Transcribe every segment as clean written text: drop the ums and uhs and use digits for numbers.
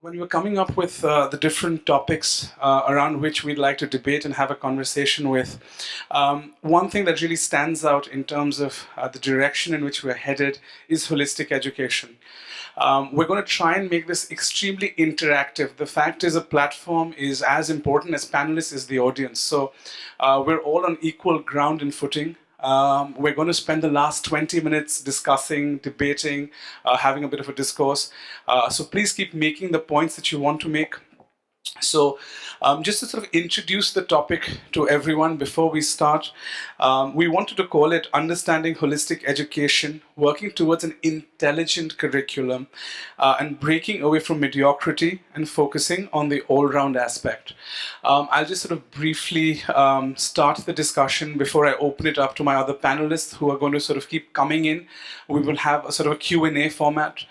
When we were coming up with the different topics around which we'd like to debate and have a conversation with, one thing that really stands out in terms of the direction in which we're headed is holistic education. We're going to try and make this extremely interactive. The fact is, a platform is as important as panelists is the audience. So we're all on equal ground and footing. We're going to spend the last 20 minutes discussing, debating, having a bit of a discourse. So please keep making the points that you want to make. So just to sort of introduce the topic to everyone before we start, we wanted to call it Understanding Holistic Education, Working Towards an Intelligent Curriculum, and Breaking Away from Mediocrity and Focusing on the All-Round Aspect. I'll just sort of briefly start the discussion before I open it up to my other panelists who are going to sort of keep coming in. We will have a sort of a Q&A format.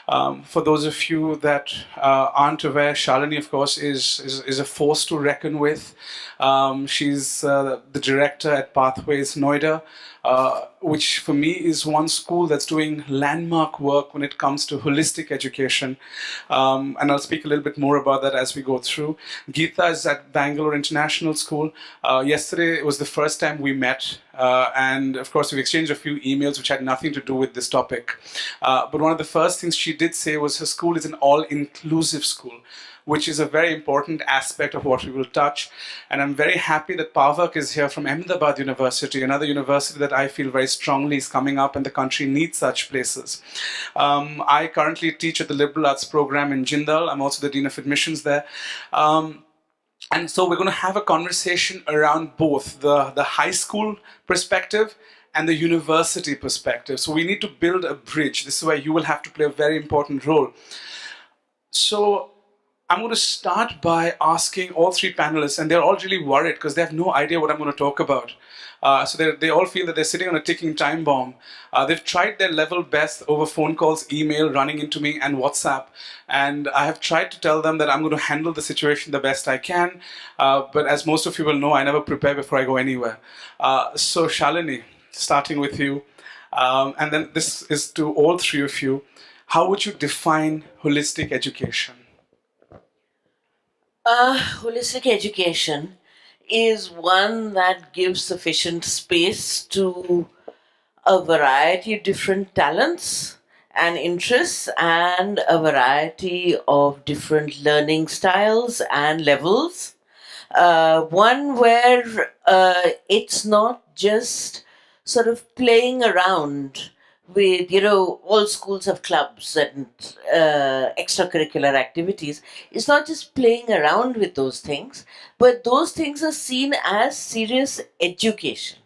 For those of you that aren't aware, Shalini, of course, is a force to reckon with. She's the director at Pathways Noida, which for me is one school that's doing landmark work when it comes to holistic education. And I'll speak a little bit more about that as we go through. Geeta is at Bangalore International School. Yesterday was the first time we met. And of course, we've exchanged a few emails which had nothing to do with this topic. But one of the first things she did say was her school is an all-inclusive school, which is a very important aspect of what we will touch. And I'm very happy that Pavak is here from Ahmedabad University, another university that I feel very strongly is coming up and the country needs such places. I currently teach at the Liberal Arts program in Jindal. I'm also the Dean of Admissions there. And so we're going to have a conversation around both the high school perspective and the university perspective. So we need to build a bridge. This is where you will have to play a very important role. So I'm going to start by asking all three panelists, and they're all really worried because they have no idea what I'm going to talk about. So they all feel that they're sitting on a ticking time bomb. They've tried their level best over phone calls, email, running into me, and WhatsApp. And I have tried to tell them that I'm going to handle the situation the best I can. But as most of you will know, I never prepare before I go anywhere. So Shalini, starting with you. And then this is to all three of you. How would you define holistic education? Holistic education is one that gives sufficient space to a variety of different talents and interests and a variety of different learning styles and levels. One where it's not just sort of playing around with, all schools have clubs and extracurricular activities. It's not just playing around with those things, but those things are seen as serious education.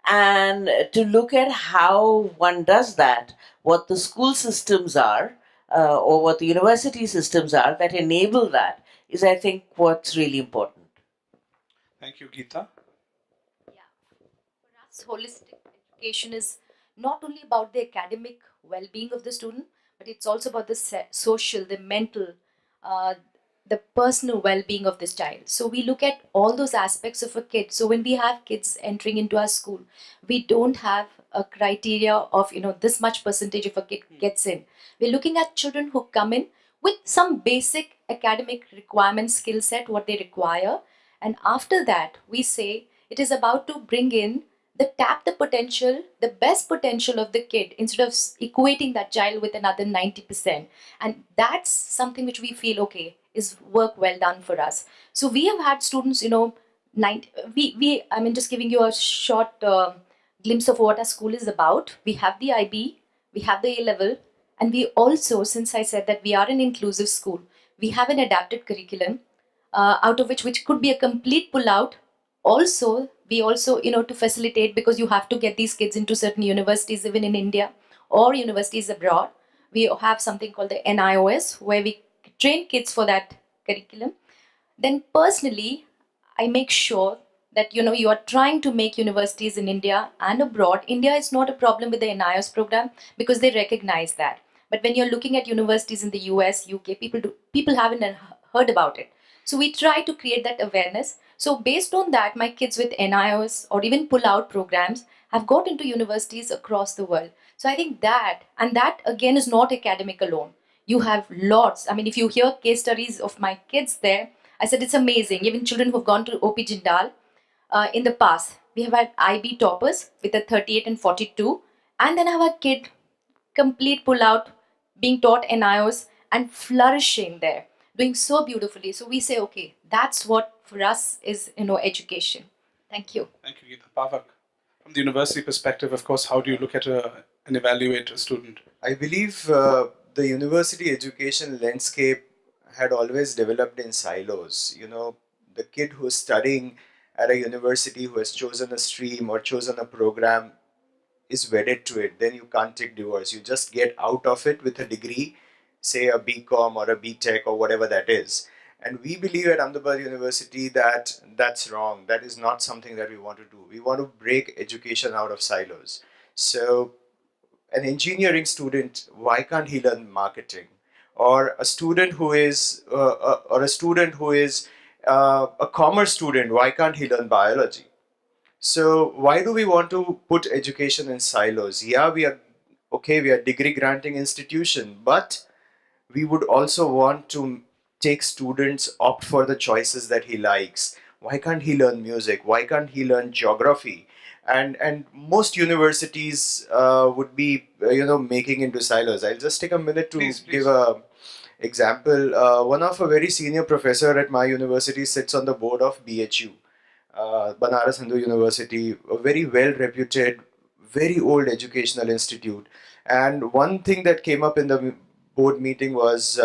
And to look at how one does that, what the school systems are, or what the university systems are that enable that, is, I think, what's really important. Thank you, Geeta. Yeah, for us, holistic education is not only about the academic well-being of the student, but it's also about the social, the mental, uh, the personal well-being of this child. So we look at all those aspects of a kid. So when we have kids entering into our school, we don't have a criteria of this much percentage of a kid gets in. We're looking at children who come in with some basic academic requirement skill set, what they require, and after that we say it is about to bring in tap the potential, the best potential of the kid instead of equating that child with another 90%. And that's something which we feel, okay, is work well done for us. So we have had students, I mean, just giving you a short glimpse of what our school is about. We have the IB, we have the A level, and we also, since I said that we are an inclusive school, we have an adapted curriculum, out of which could be a complete pull out. Also, we also, to facilitate, because you have to get these kids into certain universities, even in India or universities abroad. We have something called the NIOS, where we train kids for that curriculum. Then personally, I make sure that, you are trying to make universities in India and abroad. India is not a problem with the NIOS program because they recognize that. But when you're looking at universities in the US, UK, people haven't heard about it. So we try to create that awareness. So based on that, my kids with NIOS or even pull-out programs have got into universities across the world. So I think that, and that again is not academic alone. You have lots. I mean, if you hear case studies of my kids there, I said it's amazing. Even children who've gone to OP Jindal in the past, we have had IB toppers with a 38 and 42, and then I have a kid complete pull out, being taught NIOS and flourishing there, doing so beautifully. So we say, okay, that's what for us is education. Thank you. Thank you, Geeta. Pavak, from the university perspective, of course, how do you look at and evaluate a student? I believe the university education landscape had always developed in silos. The kid who's studying at a university who has chosen a stream or chosen a program is wedded to it. Then you can't take divorce. You just get out of it with a degree, say a BCom or a BTech or whatever that is. And we believe at Ahmedabad University that that's wrong. That is not something that we want to do. We want to break education out of silos. So an engineering student, why can't he learn marketing? Or a student who is a commerce student, why can't he learn biology? So why do we want to put education in silos? Yeah, we are degree granting institution, but we would also want to take students opt for the choices that he likes. Why can't he learn music? Why can't he learn geography? And most universities would be making into silos. I'll just take a minute to give a example. One of a very senior professor at my university sits on the board of BHU, Banaras Hindu University, a very well reputed, very old educational institute. And one thing that came up in the board meeting was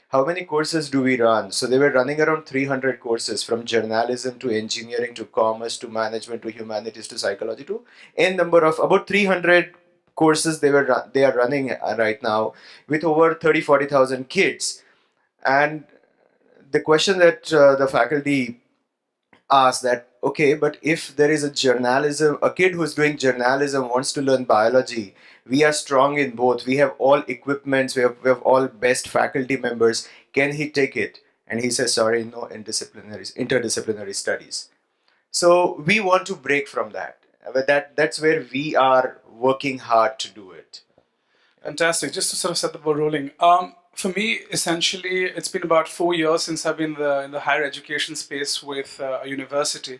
how many courses do we run? So they were running around 300 courses, from journalism to engineering to commerce to management to humanities to psychology to n number of about 300 courses they are running right now with over 30-40,000 kids. And the question that the faculty asked that, okay, but if there is a kid who's doing journalism wants to learn biology, we are strong in both, we have all equipments, we have all best faculty members, can he take it? And he says, sorry, no, interdisciplinary studies. So we want to break from that. But that's where we are working hard to do it. Fantastic. Just to sort of set the ball rolling. For me, essentially, it's been about 4 years since I've been in the higher education space with a university.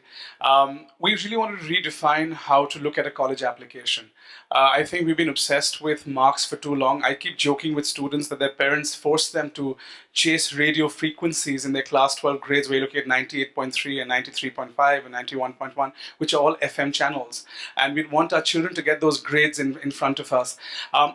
We really want to redefine how to look at a college application. I think we've been obsessed with marks for too long. I keep joking with students that their parents force them to chase radio frequencies in their class 12 grades, where you look at 98.3 and 93.5 and 91.1, which are all FM channels. And we want our children to get those grades in front of us.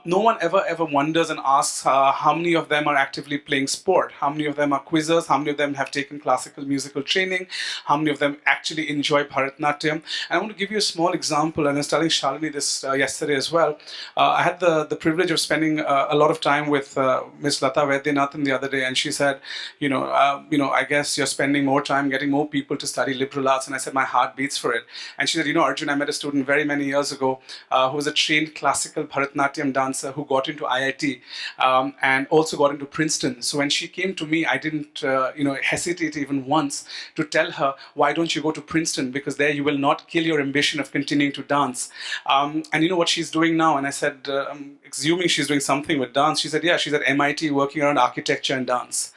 No one ever wonders and asks how many of them are actively playing sport, how many of them are quizzers, how many of them have taken classical musical training, how many of them actually enjoy Bharatnatyam. And I want to give you a small example, and I was telling Shalini this yesterday as well. I had the privilege of spending a lot of time with Ms. Lata Vaidyanathan the other day, and she said, I guess you're spending more time getting more people to study liberal arts. And I said, my heart beats for it. And she said, Arjun, I met a student very many years ago who was a trained classical Bharatnatyam dancer who got into IIT and also got into Princeton. So when she came to me, I didn't hesitate even once to tell her, why don't you go to Princeton? Because there you will not kill your ambition of continuing to dance. And you know what she's doing now? And I said, I'm assuming she's doing something with dance. She said, yeah, she's at MIT working around architecture and dance,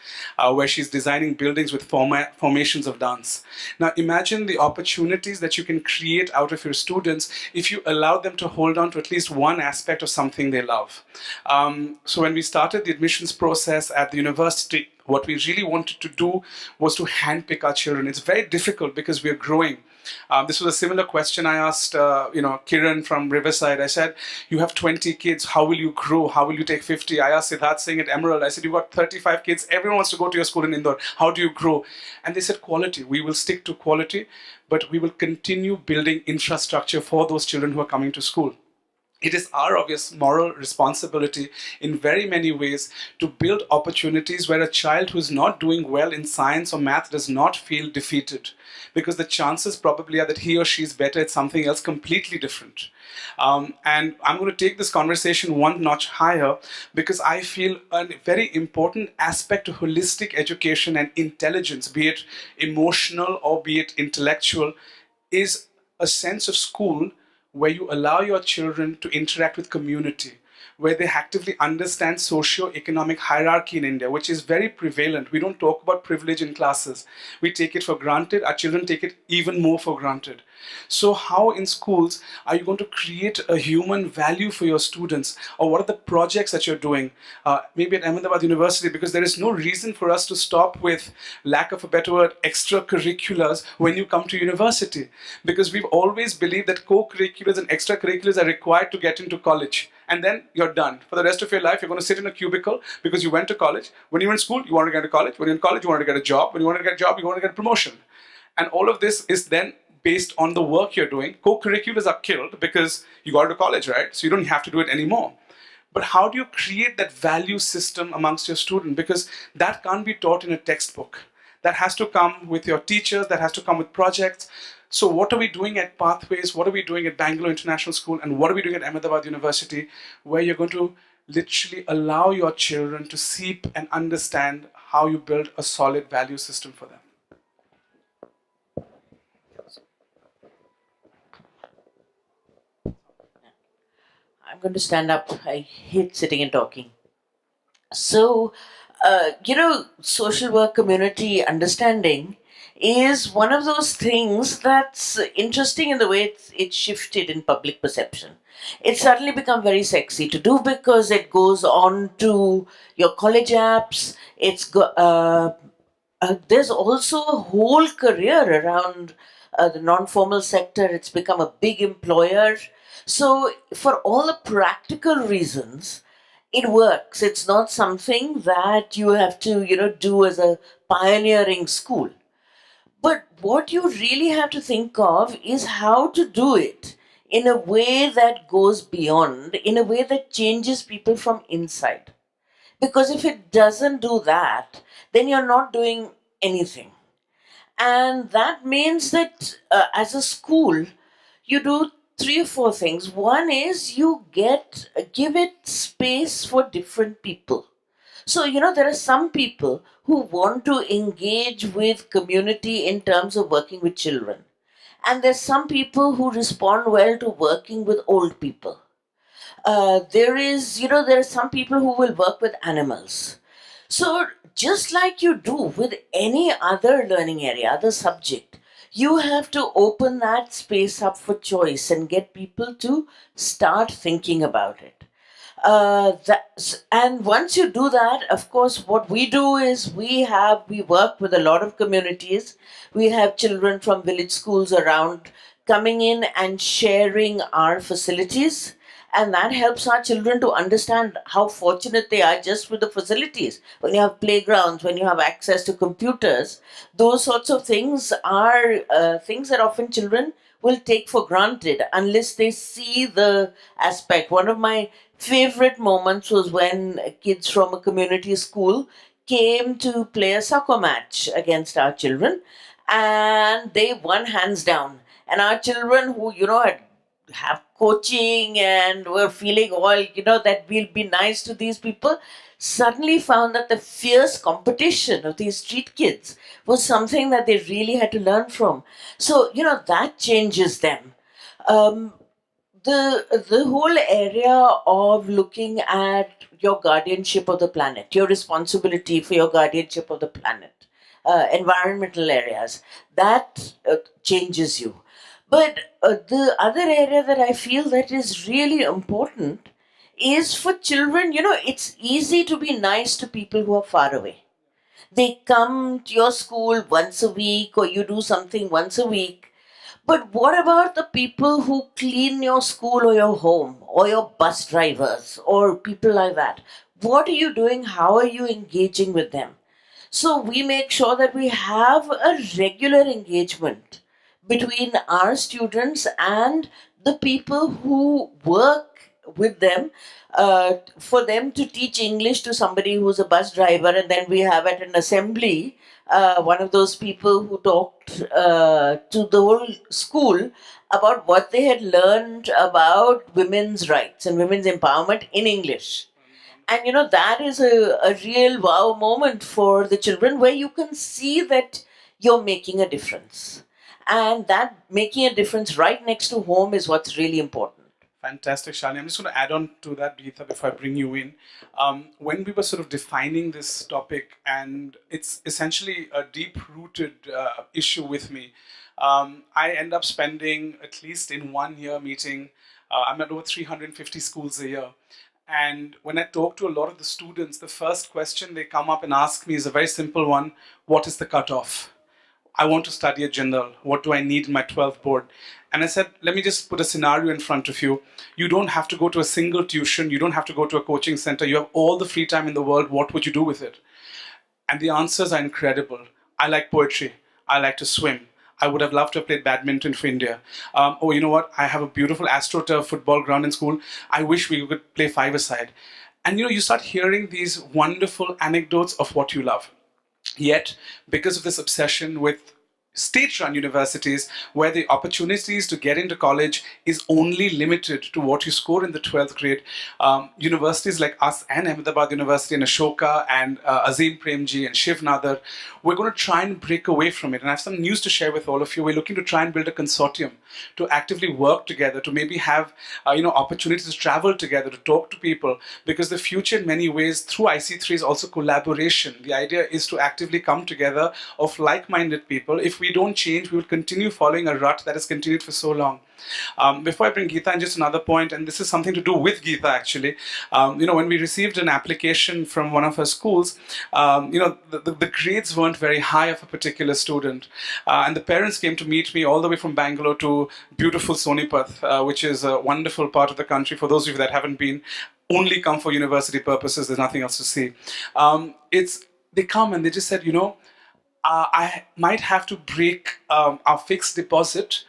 where she's designing buildings with formations of dance. Now imagine the opportunities that you can create out of your students if you allow them to hold on to at least one aspect of something they love. So when we started the admissions process at the university, what we really wanted to do was to handpick our children. It's very difficult because we're growing. This was a similar question I asked, Kiran from Riverside. I said, you have 20 kids. How will you grow? How will you take 50? I asked Siddharth Singh at Emerald. I said, you've got 35 kids. Everyone wants to go to your school in Indore. How do you grow? And they said, quality. We will stick to quality, but we will continue building infrastructure for those children who are coming to school. It is our obvious moral responsibility in very many ways to build opportunities where a child who is not doing well in science or math does not feel defeated, because the chances probably are that he or she is better at something else completely different. And I'm going to take this conversation one notch higher, because I feel a very important aspect of holistic education and intelligence, be it emotional or be it intellectual, is a sense of school where you allow your children to interact with community, where they actively understand socio-economic hierarchy in India, which is very prevalent. We don't talk about privilege in classes. We take it for granted. Our children take it even more for granted. So how in schools are you going to create a human value for your students? Or what are the projects that you're doing? Maybe at Ahmedabad University, because there is no reason for us to stop with, lack of a better word, extracurriculars when you come to university. Because we've always believed that co-curriculars and extracurriculars are required to get into college. And then you're done. For the rest of your life, you're going to sit in a cubicle because you went to college. When you were in school, you wanted to get to college. When you're in college, you wanted to get a job. When you wanted to get a job, you wanted to get a promotion. And all of this is then based on the work you're doing. Co-curriculars are killed because you got to college, right? So you don't have to do it anymore. But how do you create that value system amongst your students? Because that can't be taught in a textbook. That has to come with your teachers, that has to come with projects. So what are we doing at Pathways? What are we doing at Bangalore International School? And what are we doing at Ahmedabad University, where you're going to literally allow your children to seep and understand how you build a solid value system for them? I'm going to stand up. I hate sitting and talking. So, social work community understanding is one of those things that's interesting in the way it's shifted in public perception. It's suddenly become very sexy to do because it goes on to your college apps. There's also a whole career around the non-formal sector. It's become a big employer. So, for all the practical reasons, it works. It's not something that you have to, do as a pioneering school. But what you really have to think of is how to do it in a way that goes beyond, in a way that changes people from inside. Because if it doesn't do that, then you're not doing anything. And that means that as a school, you do three or four things. One is you give it space for different people. So, there are some people who want to engage with community in terms of working with children. And there's some people who respond well to working with old people. There are some people who will work with animals. So, just like you do with any other learning area, other subject, you have to open that space up for choice and get people to start thinking about it. And once you do that, of course, what we do is we work with a lot of communities. We have children from village schools around coming in and sharing our facilities. And that helps our children to understand how fortunate they are just with the facilities. When you have playgrounds, when you have access to computers, those sorts of things are things that often children will take for granted unless they see the aspect. One of my favorite moments was when kids from a community school came to play a soccer match against our children, and they won hands down. And our children who, had have coaching and were feeling all, that we'll be nice to these people, suddenly found that the fierce competition of these street kids was something that they really had to learn from. So, that changes them. The whole area of looking at your guardianship of the planet, your responsibility for your guardianship of the planet, environmental areas, that changes you. But the other area that I feel that is really important is for children, it's easy to be nice to people who are far away. They come to your school once a week or you do something once a week. But what about the people who clean your school or your home or your bus drivers or people like that? What are you doing? How are you engaging with them? So we make sure that we have a regular engagement between our students and the people who work with them, for them to teach English to somebody who's a bus driver. And then we have at an assembly one of those people who talked to the whole school about what they had learned about women's rights and women's empowerment in English. And that is a real wow moment for the children, where you can see that you're making a difference. And that making a difference right next to home is what's really important. Fantastic, Shani. I'm just going to add on to that, Geeta, before I bring you in. When we were sort of defining this topic, and it's essentially a deep-rooted issue with me, I end up spending at least in 1 year meeting. I'm at over 350 schools a year. And when I talk to a lot of the students, the first question they come up and ask me is a very simple one: what is the cutoff? I want to study a general. What do I need in my 12th board? And I said, let me just put a scenario in front of you. You don't have to go to a single tuition. You don't have to go to a coaching center. You have all the free time in the world. What would you do with it? And the answers are incredible. I like poetry. I like to swim. I would have loved to have played badminton for India. Oh, you know what? I have a beautiful AstroTurf football ground in school. I wish we could play five-a-side. And you start hearing these wonderful anecdotes of what you love. Yet, because of this obsession with state-run universities, where the opportunities to get into college is only limited to what you score in the 12th grade, universities like us and Ahmedabad University and Ashoka and Azim Premji and Shiv Nadar, we're going to try and break away from it. And I have some news to share with all of you. We're looking to try and build a consortium to actively work together, to maybe have opportunities to travel together, to talk to people, because the future in many ways through IC3 is also collaboration. The idea is to actively come together of like-minded people. If we don't change, we will continue following a rut that has continued for so long. Before I bring Geeta, and just another point, and this is something to do with Geeta actually. When we received an application from one of her schools, the grades weren't very high of a particular student, and the parents came to meet me all the way from Bangalore to beautiful Sonipat, which is a wonderful part of the country. For those of you that haven't been, only come for university purposes. There's nothing else to see. They come and they just said, I might have to break our fixed deposit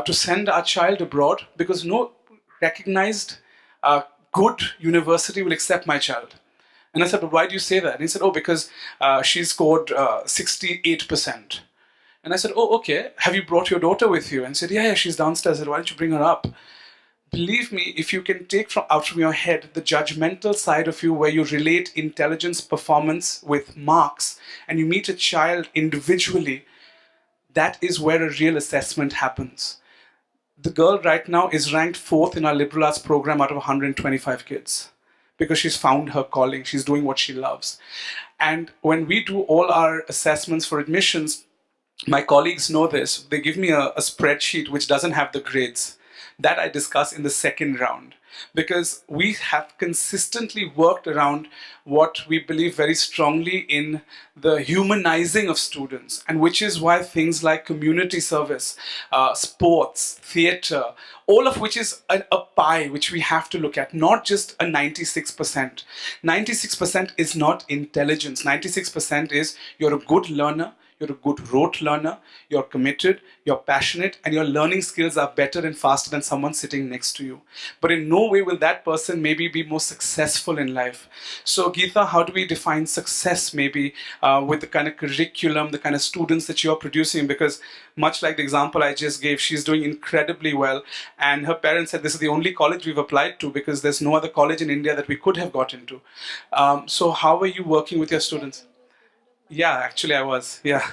to send our child abroad because no recognized good university will accept my child. And I said, but why do you say that? And he said, oh, because she scored 68%. And I said, oh, okay. Have you brought your daughter with you? And he said, yeah, she's downstairs. I said, why don't you bring her up? Believe me, if you can take out from your head the judgmental side of you where you relate intelligence performance with marks and you meet a child individually, that is where a real assessment happens. The girl right now is ranked 4th in our liberal arts program out of 125 kids because she's found her calling. She's doing what she loves. And when we do all our assessments for admissions, my colleagues know this. They give me a spreadsheet which doesn't have the grades. That I discuss in the second round, because we have consistently worked around what we believe very strongly in the humanizing of students, and which is why things like community service, sports, theatre, all of which is a pie which we have to look at, not just a 96%. 96% is not intelligence. 96% is you're a good learner, you're a good rote learner, you're committed, you're passionate, and your learning skills are better and faster than someone sitting next to you. But in no way will that person maybe be more successful in life. So Geeta, how do we define success maybe with the kind of curriculum, the kind of students that you're producing? Because much like the example I just gave, she's doing incredibly well. And her parents said this is the only college we've applied to because there's no other college in India that we could have got into. So how are you working with your students? Yeah, actually I was. Yeah.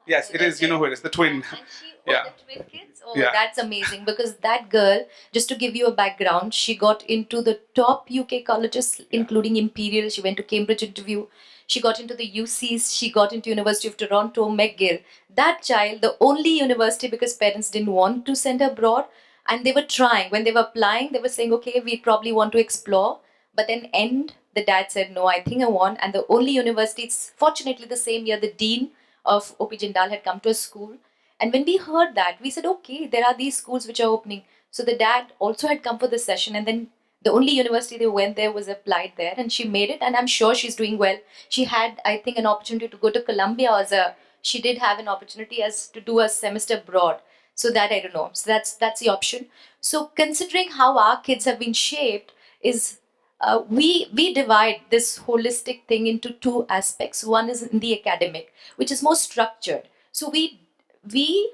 Yes, it is. You know who it is. The twin. And she, Yeah. the twin kids? Oh, Yeah. that's amazing. Because that girl, just to give you a background, she got into the top UK colleges, including Imperial. She went to Cambridge interview. She got into the UCs. She got into University of Toronto, McGill. That child, the only university, because parents didn't want to send her abroad, and they were trying. When they were applying, they were saying, okay, we probably want to explore. But then the dad said, no, I think I want. And the only university, it's fortunately the same year, the dean of OP Jindal had come to a school. And when we heard that, we said, okay, there are these schools which are opening. So the dad also had come for the session. And then the only university they went there was applied there. And she made it. And I'm sure she's doing well. She had, I think, an opportunity to go to Columbia she did have an opportunity as to do a semester abroad. So that I don't know. So that's the option. So considering how our kids have been shaped is we divide this holistic thing into two aspects. One is in the academic, which is more structured. So we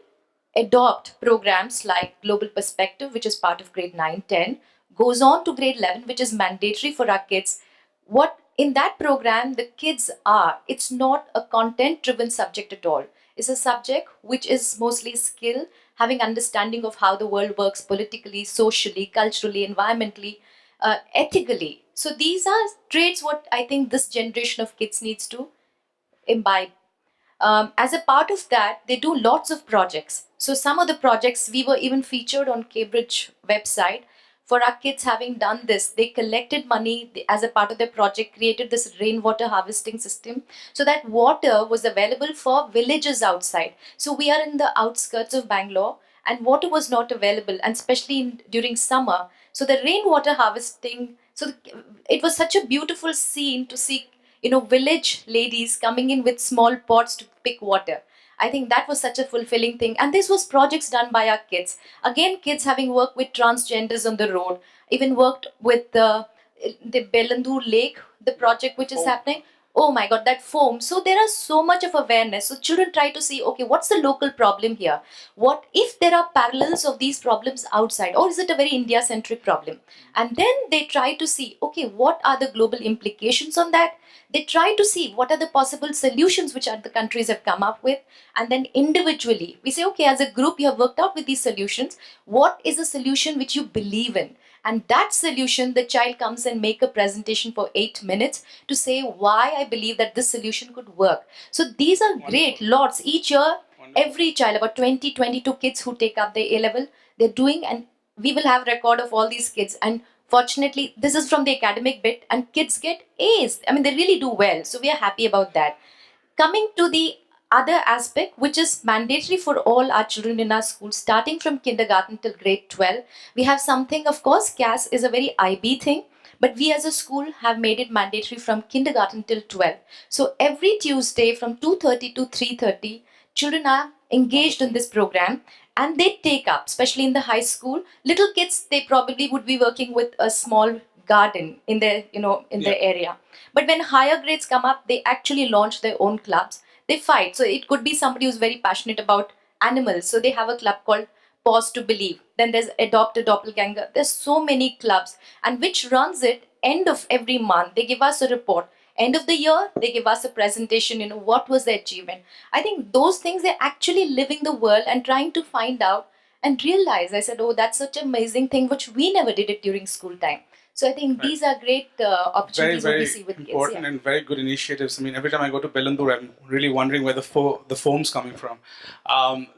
adopt programs like Global Perspective, which is part of grade 9, 10, goes on to grade 11, which is mandatory for our kids. What in that program the kids are, it's not a content driven subject at all. It's a subject which is mostly skill having understanding of how the world works politically, socially, culturally, environmentally, ethically. So these are traits what I think this generation of kids needs to imbibe. As a part of that, they do lots of projects. So some of the projects we were even featured on Cambridge website for our kids having done this. They collected money as a part of their project, created this rainwater harvesting system so that water was available for villages outside. So we are in the outskirts of Bangalore and water was not available, and especially during summer. So the rainwater harvesting, so it was such a beautiful scene to see, village ladies coming in with small pots to pick water. I think that was such a fulfilling thing. And this was projects done by our kids. Again, kids having worked with transgenders on the road, even worked with the Belandur Lake, the project which is happening. Oh my God, that foam. So there is so much of awareness. So children try to see, okay, what's the local problem here? What if there are parallels of these problems outside, or is it a very India-centric problem? And then they try to see, okay, what are the global implications on that? They try to see what are the possible solutions which other countries have come up with. And then individually, we say, okay, as a group, you have worked out with these solutions. What is a solution which you believe in? And that solution, the child comes and make a presentation for 8 minutes to say why I believe that this solution could work. So these are great, lots. Each year, every child, about 20, 22 kids who take up the A-level, they're doing, and we will have record of all these kids. And fortunately, this is from the academic bit, and kids get A's. I mean, they really do well. So we are happy about that. Coming to the other aspect, which is mandatory for all our children in our school, starting from kindergarten till grade 12, we have something, of course, CAS is a very IB thing, but we as a school have made it mandatory from kindergarten till 12. So every Tuesday from 2:30 to 3:30, children are engaged in this program, and they take up, especially in the high school, little kids, they probably would be working with a small garden in their, their area. But when higher grades come up, they actually launch their own clubs. They fight. So it could be somebody who's very passionate about animals. So they have a club called Pause to Believe. Then there's Adopt a Doppelganger. There's so many clubs. And which runs it end of every month. They give us a report. End of the year, they give us a presentation, what was the achievement. I think those things, they're actually living the world and trying to find out and realize. I said, oh, that's such an amazing thing, which we never did it during school time. So I think these are great opportunities very, we see with kids. Important and very good initiatives. I mean, every time I go to Belandur, I'm really wondering where the foam's coming from.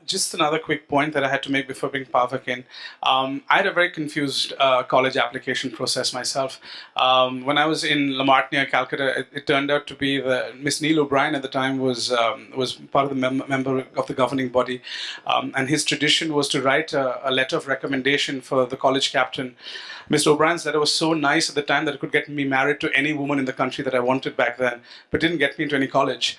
Just another quick point that I had to make before bringing Pavak in. I had a very confused college application process myself. When I was in La Marthe near Calcutta, it turned out to be Miss Neil O'Brien at the time was part of the member of the governing body, and his tradition was to write a letter of recommendation for the college captain. Mr. O'Brien's letter was so nice at the time that it could get me married to any woman in the country that I wanted back then, but didn't get me into any college.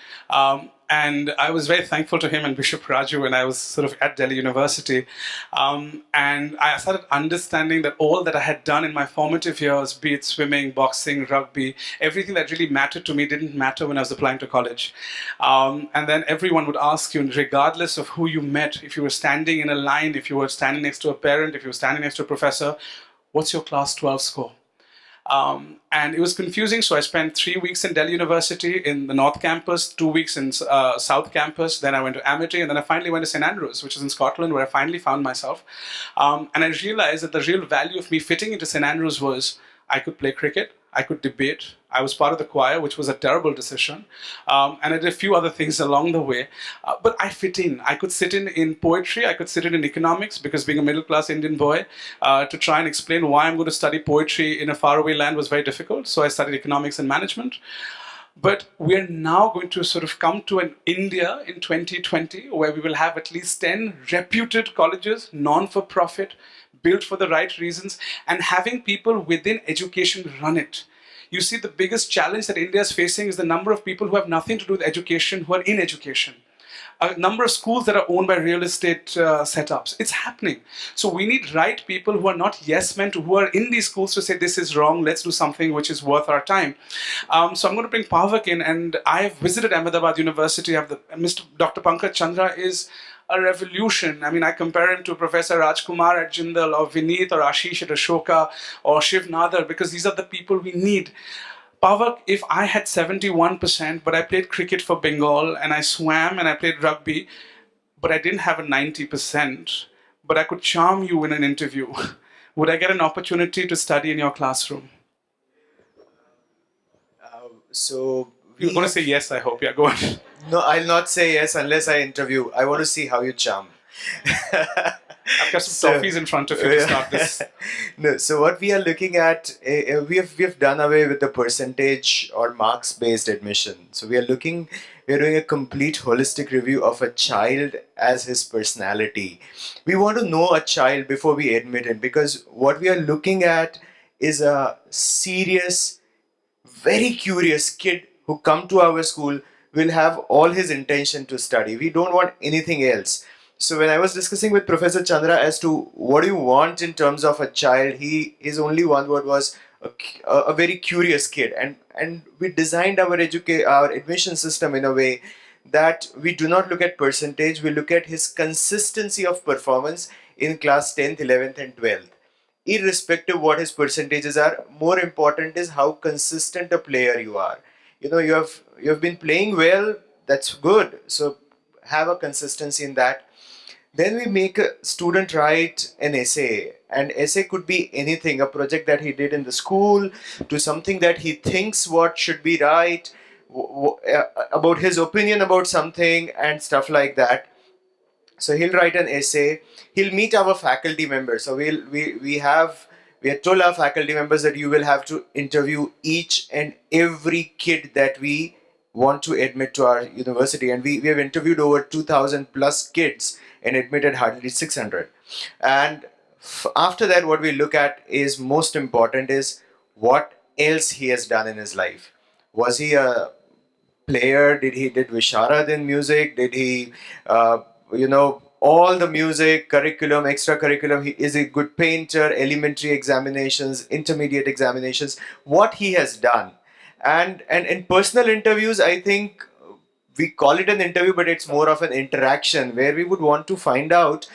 And I was very thankful to him and Bishop Raju when I was sort of at Delhi University. And I started understanding that all that I had done in my formative years, be it swimming, boxing, rugby, everything that really mattered to me didn't matter when I was applying to college. And then everyone would ask you, regardless of who you met, if you were standing in a line, if you were standing next to a parent, if you were standing next to a professor, what's your class 12 score? And it was confusing, so I spent 3 weeks in Delhi University in the North Campus, 2 weeks in South Campus, then I went to Amity, and then I finally went to St Andrews, which is in Scotland, where I finally found myself. And I realized that the real value of me fitting into St Andrews was I could play cricket, I could debate, I was part of the choir, which was a terrible decision, and I did a few other things along the way, but I fit in. I could sit in poetry, I could sit in economics, because being a middle-class Indian boy, to try and explain why I'm going to study poetry in a faraway land was very difficult, so I studied economics and management. But we're now going to sort of come to an India in 2020 where we will have at least 10 reputed colleges, non-for-profit, built for the right reasons, and having people within education run it. You see, the biggest challenge that India is facing is the number of people who have nothing to do with education, who are in education. A number of schools that are owned by real estate setups. It's happening. So we need right people who are not yes men, who are in these schools to say this is wrong, let's do something which is worth our time. So I'm going to bring Pavak in, and I've visited Ahmedabad University. Mr. Dr. Pankaj Chandra is a revolution. I mean, I compare him to Professor Rajkumar at Jindal, or Vineet, or Ashish at Ashoka, or Shiv Nadar, because these are the people we need. Pavak, if I had 71%, but I played cricket for Bengal, and I swam, and I played rugby, but I didn't have a 90%, but I could charm you in an interview. Would I get an opportunity to study in your classroom? So You're we going to have say yes, I hope. Yeah, go on. no. I'll not say yes unless I interview. I want to see how you charm. I've got some So, toffees in front of you to start this. No, so what we are looking at, we have done away with the percentage or marks based admission. So we are doing a complete holistic review of a child as his personality. We want to know a child before we admit him, because what we are looking at is a serious, very curious kid who come to our school, will have all his intention to study. We don't want anything else. So when I was discussing with Professor Chandra as to what do you want in terms of a child, his only one word was a very curious kid, and we designed our admission system in a way that we do not look at percentage, we look at his consistency of performance in class 10th, 11th and 12th. Irrespective what his percentages are, more important is how consistent a player you are. You have been playing well, that's good, so have a consistency in that. Then we make a student write an essay. And essay could be anything, a project that he did in the school, to something that he thinks what should be right, about his opinion about something and stuff like that. So he'll write an essay. He'll meet our faculty members. So we have told our faculty members that you will have to interview each and every kid that we want to admit to our university, and we have interviewed over 2000 plus kids and admitted hardly 600. And after that, what we look at is most important is what else he has done in his life. Was he a player? Did Visharad in music? Did he all the music curriculum, extracurriculum? Is he a good painter? Elementary examinations, intermediate examinations, what he has done. And in personal interviews, I think we call it an interview, but it's more of an interaction where we would want to find out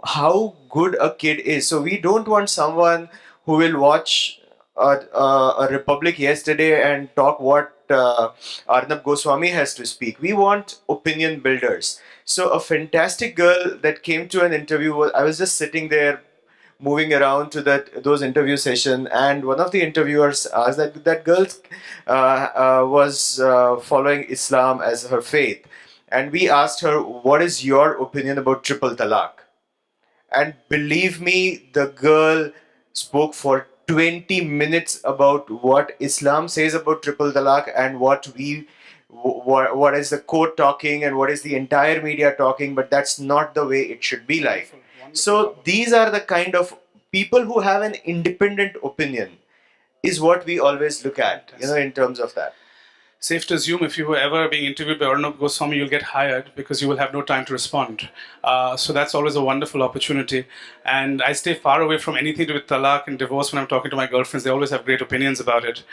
how good a kid is. So we don't want someone who will watch a Republic yesterday and talk what Arnab Goswami has to speak. We want opinion builders. So a fantastic girl that came to an interview, I was just sitting there moving around to those interview session, and one of the interviewers asked that girl was following Islam as her faith, and we asked her, what is your opinion about triple talaq? And believe me, the girl spoke for 20 minutes about what Islam says about triple talaq and what is the court talking and what is the entire media talking, but that's not the way it should be like. So these are the kind of people who have an independent opinion is what we always look at, in terms of that. Safe to assume if you were ever being interviewed by Arnab Goswami, you'll get hired because you will have no time to respond. So that's always a wonderful opportunity. And I stay far away from anything to do with talaq and divorce when I'm talking to my girlfriends. They always have great opinions about it.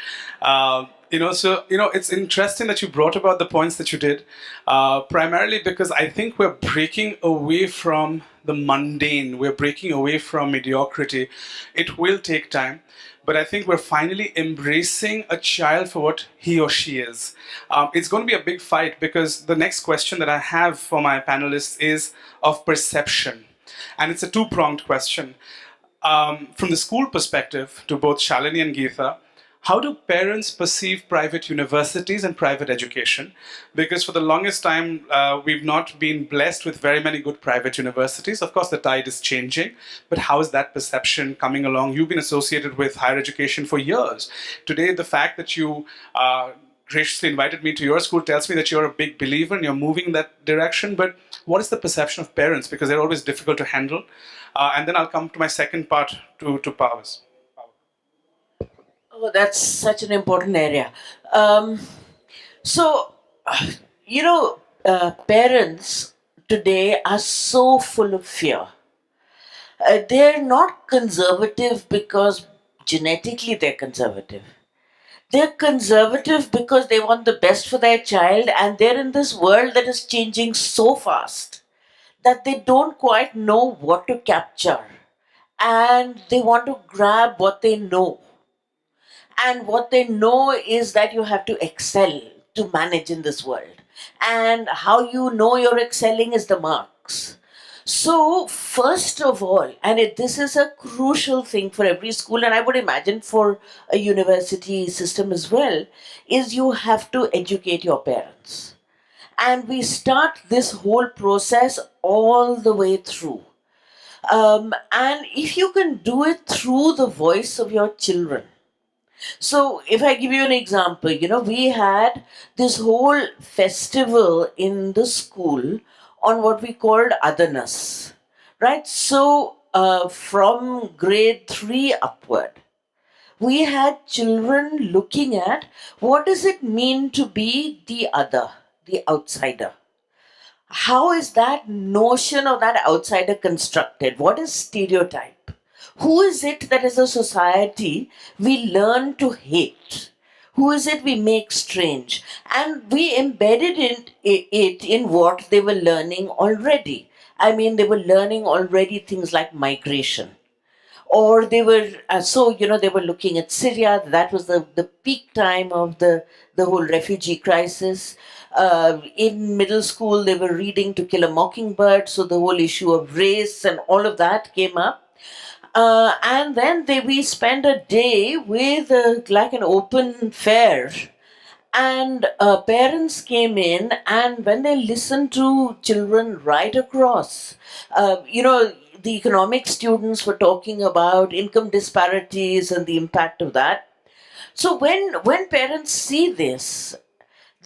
It's interesting that you brought about the points that you did, primarily because I think we're breaking away from the mundane. We're breaking away from mediocrity. It will take time. But I think we're finally embracing a child for what he or she is. It's going to be a big fight because the next question that I have for my panelists is of perception. And it's a two-pronged question. From the school perspective, to both Shalini and Geetha, how do parents perceive private universities and private education? Because for the longest time, we've not been blessed with very many good private universities. Of course, the tide is changing, but how is that perception coming along? You've been associated with higher education for years. Today, the fact that you graciously invited me to your school tells me that you're a big believer and you're moving in that direction. But what is the perception of parents? Because they're always difficult to handle. And then I'll come to my second part to Pavas. Oh, that's such an important area. So, parents today are so full of fear. They're not conservative because genetically they're conservative. They're conservative because they want the best for their child, and they're in this world that is changing so fast that they don't quite know what to capture. And they want to grab what they know. And what they know is that you have to excel to manage in this world. And how you know you're excelling is the marks. So, first of all, and this is a crucial thing for every school, and I would imagine for a university system as well, is you have to educate your parents. And we start this whole process all the way through. And if you can do it through the voice of your children. So, if I give you an example, we had this whole festival in the school on what we called otherness, right? So, from grade 3 upward, we had children looking at what does it mean to be the other, the outsider. How is that notion of that outsider constructed? What is stereotype? Who is it that as a society we learn to hate? Who is it we make strange? And we embedded it in what they were learning already. I mean, they were learning already things like migration. Or they were, they were looking at Syria. That was the peak time of the whole refugee crisis. In middle school, they were reading To Kill a Mockingbird. So the whole issue of race and all of that came up. And then we spent a day with like an open fair. And parents came in, and when they listened to children right across, the economic students were talking about income disparities and the impact of that. So when parents see this,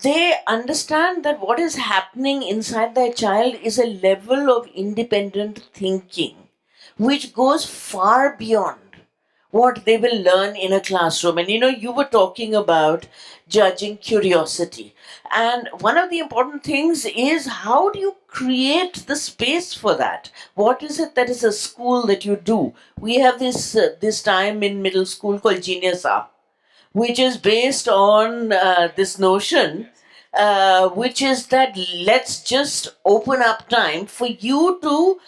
they understand that what is happening inside their child is a level of independent thinking which goes far beyond what they will learn in a classroom. And you were talking about judging curiosity. And one of the important things is, how do you create the space for that? What is it that is a school that you do? We have this time in middle school called Genius Up, which is based on this notion, which is that let's just open up time for you to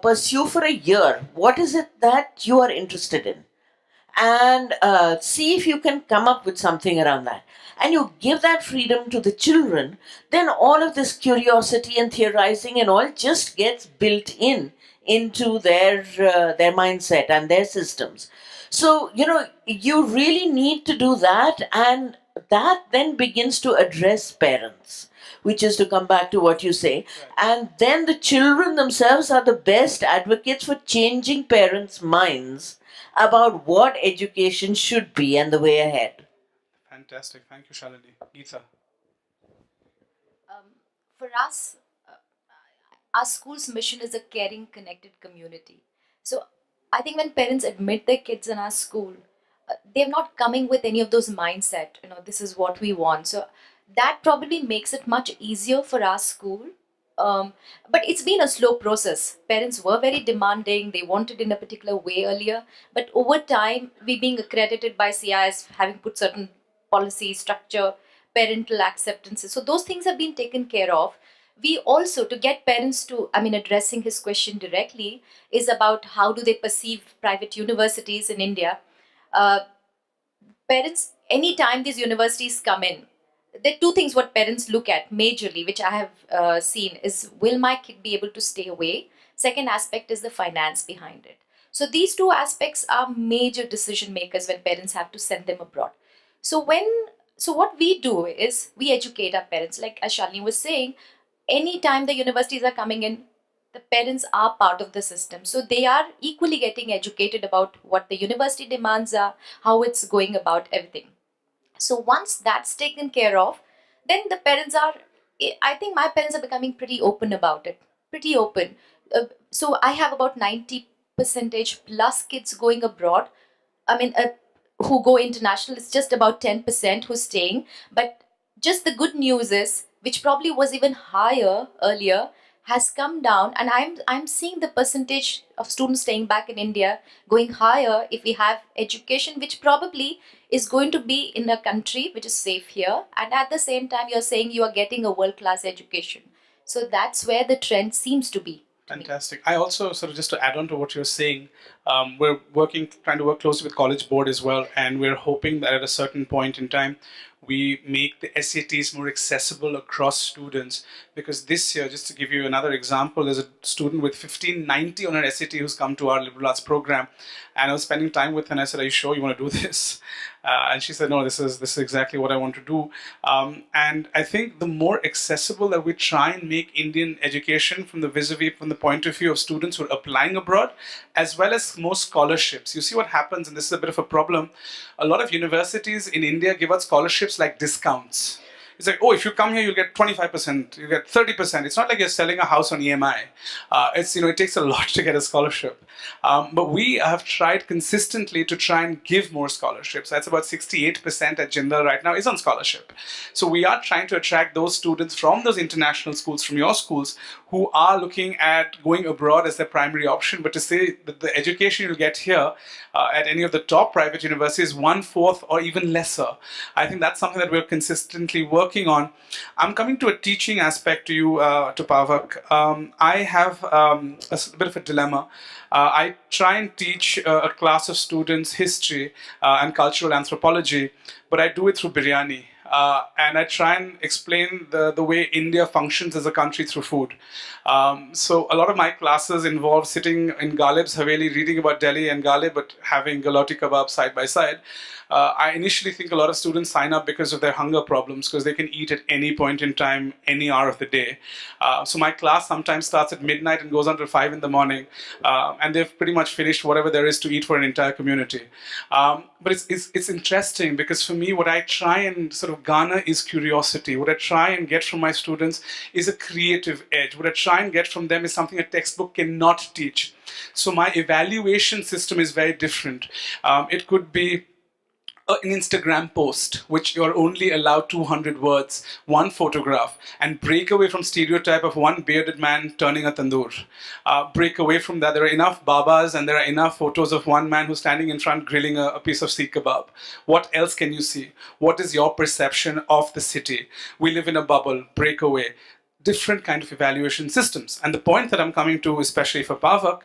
pursue for a year. What is it that you are interested in? And see if you can come up with something around that. And you give that freedom to the children, then all of this curiosity and theorizing and all just gets built into their mindset and their systems. So, you really need to do that, and that then begins to address parents, which is to come back to what you say. And then the children themselves are the best advocates for changing parents' minds about what education should be and the way ahead. Fantastic. Thank you, Shalini. Geeta. For us, our school's mission is a caring, connected community. So I think when parents admit their kids in our school, they're not coming with any of those mindset, this is what we want. So that probably makes it much easier for our school. But it's been a slow process. Parents were very demanding. They wanted in a particular way earlier. But over time, we being accredited by CIS, having put certain policy, structure, parental acceptances. So those things have been taken care of. We also, to get parents to, addressing his question directly, is about how do they perceive private universities in India. Parents, anytime these universities come in, there are two things what parents look at majorly, which I have seen, is will my kid be able to stay away? Second aspect is the finance behind it. So these two aspects are major decision makers when parents have to send them abroad. So what we do is we educate our parents. Like as Shalini was saying, anytime the universities are coming in, the parents are part of the system. So they are equally getting educated about what the university demands are, how it's going about everything. So once that's taken care of, then the parents are, I think my parents are becoming pretty open about it. Pretty open. So I have about 90% plus kids going abroad. Who go international, it's just about 10% who's staying. But just the good news is, which probably was even higher earlier, has come down, and I'm seeing the percentage of students staying back in India going higher if we have education, which probably is going to be in a country which is safe here, and at the same time you're saying you are getting a world-class education. So that's where the trend seems to be. Fantastic. I also, sort of just to add on to what you're saying, we're trying to work closely with College Board as well, and we're hoping that at a certain point in time, We make the SATs more accessible across students, because this year, just to give you another example, there's a student with 1590 on her SAT who's come to our liberal arts program, and I was spending time with her and I said, "Are you sure you want to do this?" And she said, "No, this is exactly what I want to do." And I think the more accessible that we try and make Indian education from the vis-a-vis, from the point of view of students who are applying abroad, as well as more scholarships. You see what happens, and this is a bit of a problem. A lot of universities in India give out scholarships like discounts. It's like, oh, if you come here, you'll get 25%, you get 30%. It's not like you're selling a house on EMI. It takes a lot to get a scholarship. But we have tried consistently to try and give more scholarships. That's about 68% at Jindal right now is on scholarship. So we are trying to attract those students from those international schools, from your schools, who are looking at going abroad as their primary option. But to say that the education you'll get here at any of the top private universities, 1/4 or even lesser. I think that's something that we're consistently working on. I'm coming to a teaching aspect to you, to Pavak. I have a bit of a dilemma. I try and teach a class of students history and cultural anthropology, but I do it through biryani. And I try and explain the way India functions as a country through food. So a lot of my classes involve sitting in Ghalib's Haveli, reading about Delhi and Ghalib, but having galati kebab side by side. I initially think a lot of students sign up because of their hunger problems, because they can eat at any point in time, any hour of the day. So my class sometimes starts at midnight and goes on till 5 in the morning, and they've pretty much finished whatever there is to eat for an entire community. But it's interesting, because for me, what I try and sort of garner is curiosity. What I try and get from my students is a creative edge. What I try and get from them is something a textbook cannot teach. So my evaluation system is very different. It could be an Instagram post, which you're only allowed 200 words, one photograph, and break away from stereotype of one bearded man turning a tandoor. Break away from that. There are enough babas and there are enough photos of one man who's standing in front grilling a piece of seekh kebab. What else can you see? What is your perception of the city? We live in a bubble. Break away. Different kind of evaluation systems. And the point that I'm coming to, especially for Pavak,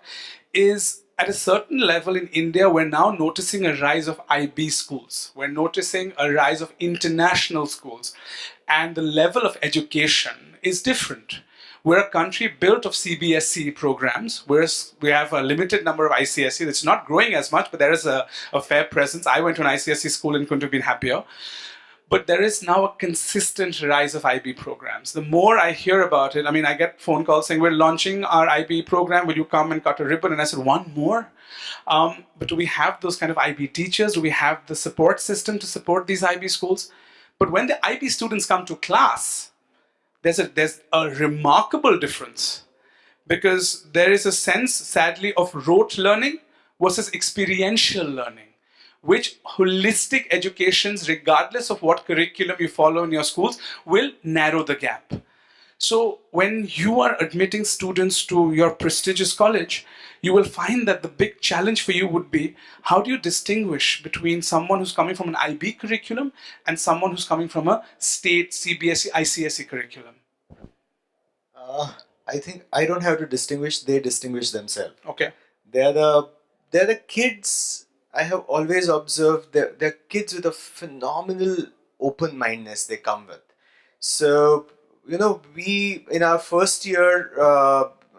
is at a certain level in India, we're now noticing a rise of IB schools. We're noticing a rise of international schools. And the level of education is different. We're a country built of CBSE programs, whereas we have a limited number of ICSE. It's not growing as much, but there is a fair presence. I went to an ICSE school and couldn't have been happier. But there is now a consistent rise of IB programs. The more I hear about it, I get phone calls saying, we're launching our IB program, will you come and cut a ribbon? And I said, one more? But do we have those kind of IB teachers? Do we have the support system to support these IB schools? But when the IB students come to class, there's a remarkable difference, because there is a sense, sadly, of rote learning versus experiential learning, which holistic educations, regardless of what curriculum you follow in your schools, will narrow the gap. So when you are admitting students to your prestigious college, you will find that the big challenge for you would be, how do you distinguish between someone who's coming from an IB curriculum and someone who's coming from a state CBSE, ICSE curriculum? I think I don't have to distinguish, they distinguish themselves. Okay. They're the kids. I have always observed they're kids with a phenomenal open-mindedness they come with. So, we, in our first year,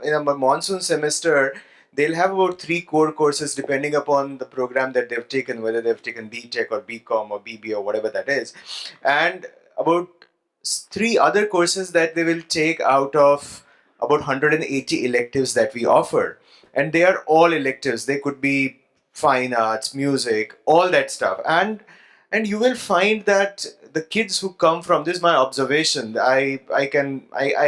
in a monsoon semester, they'll have about 3 core courses depending upon the program that they've taken, whether they've taken BTech or BCom or BB or whatever that is. And about 3 other courses that they will take out of about 180 electives that we offer. And they are all electives. They could be fine arts, music, all that stuff. And you will find that the kids who come from, this is my observation, I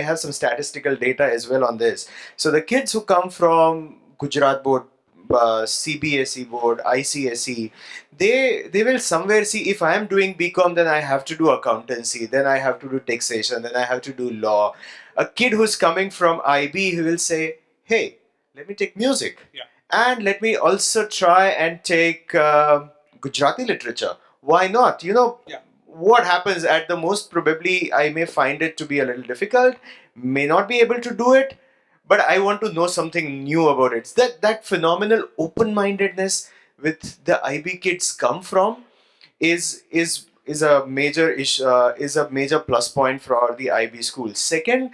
have some statistical data as well on this. So the kids who come from Gujarat board, CBSE board, ICSE, they will somewhere see, if I am doing BCom, then I have to do accountancy, then I have to do taxation, then I have to do law. A kid who's coming from IB, he will say, hey, let me take music. Yeah. And let me also try and take Gujarati literature. Why not? Yeah. What happens at the most, probably I may find it to be a little difficult, may not be able to do it, but I want to know something new about it. That phenomenal open-mindedness with the IB kids come from is a major issue, is a major plus point for the IB schools. Second,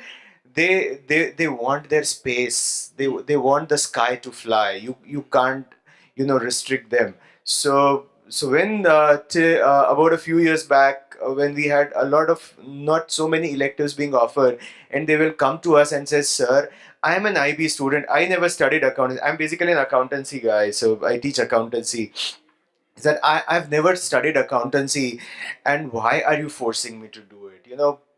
they want their space. They want the sky to fly. You can't, restrict them. So when about a few years back, when we had a lot of not so many electives being offered, and they will come to us and say, "Sir, I am an IB student. I never studied accounting. I'm basically an accountancy guy, so I teach accountancy." He said, I've never studied accountancy, and why are you forcing me to do it?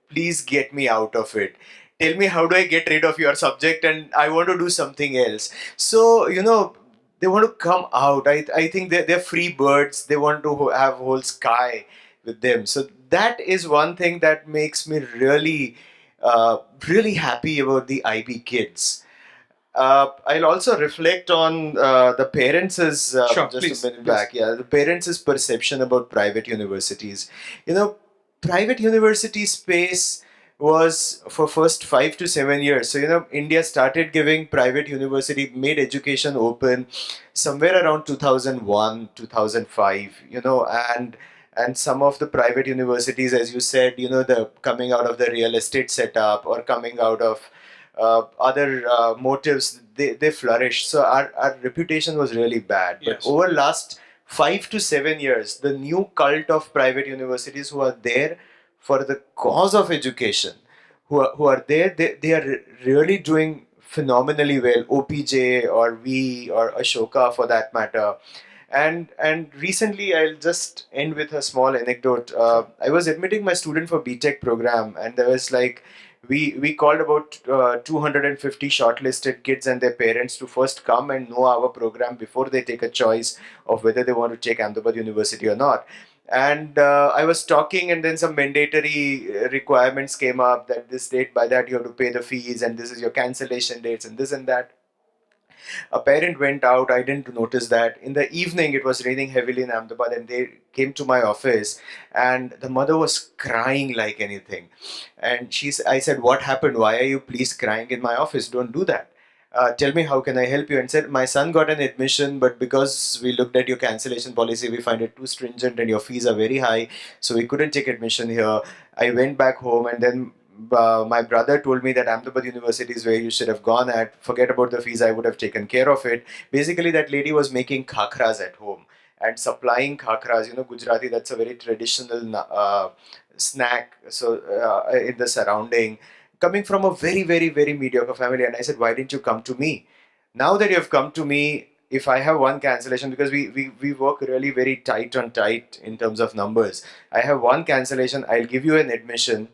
Please get me out of it. Tell me, how do I get rid of your subject, and I want to do something else. So, they want to come out. I think they're free birds. They want to have whole sky with them. So that is one thing that makes me really, really happy about the IB kids. I'll also reflect on the parents' Sure, just please, a minute please. back. Yeah, the parents' perception about private universities. Private university space was for first 5 to 7 years. So India started giving private university, made education open somewhere around 2001, 2005. And some of the private universities, as you said, the coming out of the real estate setup or coming out of other motives, they flourished. So our reputation was really bad. But Yes. over last 5 to 7 years, the new cult of private universities who are there for the cause of education, who are there, they are really doing phenomenally well. OPJ or V or Ashoka for that matter. And recently, I'll just end with a small anecdote. I was admitting my student for BTech program, and there was like we called about 250 shortlisted kids and their parents to first come and know our program before they take a choice of whether they want to take Ahmedabad University or not. And I was talking, and then some mandatory requirements came up that this date, by that you have to pay the fees, and this is your cancellation dates, and this and that. A parent went out. I didn't notice that. In the evening, it was raining heavily in Ahmedabad, and they came to my office, and the mother was crying like anything. And I said, "What happened? Why are you please crying in my office? Don't do that. Tell me, how can I help you?" And said, "My son got an admission, but because we looked at your cancellation policy, we find it too stringent and your fees are very high, so we couldn't take admission here." I went back home, and then my brother told me that Ahmedabad University is where you should have gone at. Forget about the fees, I would have taken care of it. Basically, that lady was making khakras at home and supplying khakras. Gujarati, that's a very traditional snack. So in the surrounding, coming from a very, very, very mediocre family. And I said, "Why didn't you come to me? Now that you have come to me, if I have one cancellation," because we work really very tight on tight in terms of numbers. "I have one cancellation, I'll give you an admission,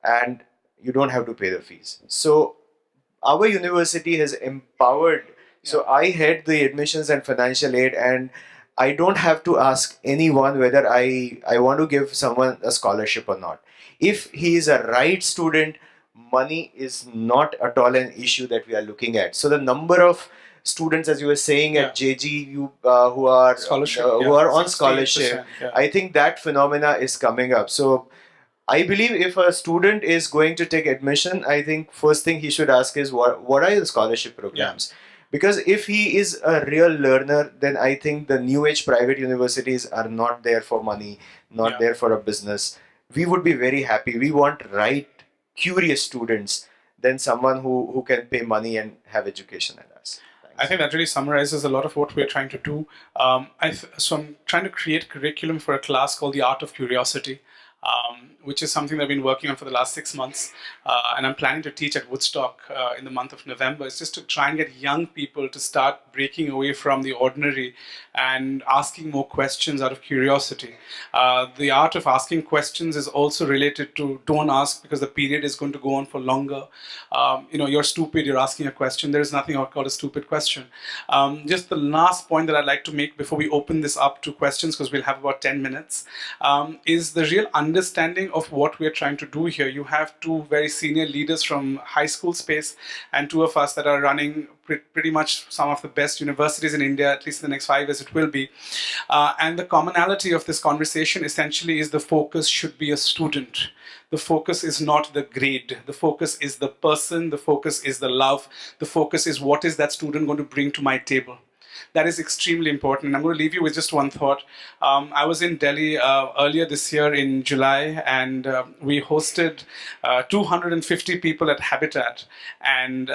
and you don't have to pay the fees." So our university has empowered. So I head the admissions and financial aid, and I don't have to ask anyone whether I want to give someone a scholarship or not. If he is a right student, money is not at all an issue that we are looking at. So the number of students, as you were saying, at JG, who are Scholarship, who are on 68%, scholarship, yeah. I think that phenomena is coming up. So I believe if a student is going to take admission, I think first thing he should ask is what are the scholarship programs? Because if he is a real learner, then I think the new age private universities are not there for money, not there for a business. We would be very happy. We want right, curious students than someone who can pay money and have education at us. I think that really summarizes a lot of what we're trying to do. So I'm trying to create curriculum for a class called The Art of Curiosity, which is something that I've been working on for the last 6 months. And I'm planning to teach at Woodstock in the month of November. It's just to try and get young people to start breaking away from the ordinary and asking more questions out of curiosity. The art of asking questions is also related to don't ask because the period is going to go on for longer. You're stupid, you're asking a question. There is nothing called a stupid question. Just the last point that I'd like to make before we open this up to questions, because we'll have about 10 minutes, is the real understanding of what we're trying to do here. You have two very senior leaders from high school space and two of us that are running pretty much some of the best universities in India, at least in the next 5 years it will be. And the commonality of this conversation essentially is the focus should be a student. The focus is not the grade. The focus is the person. The focus is the love. The focus is what is that student going to bring to my table. That is extremely important. And I'm going to leave you with just one thought. I was in Delhi earlier this year in July, and we hosted 250 people at Habitat. And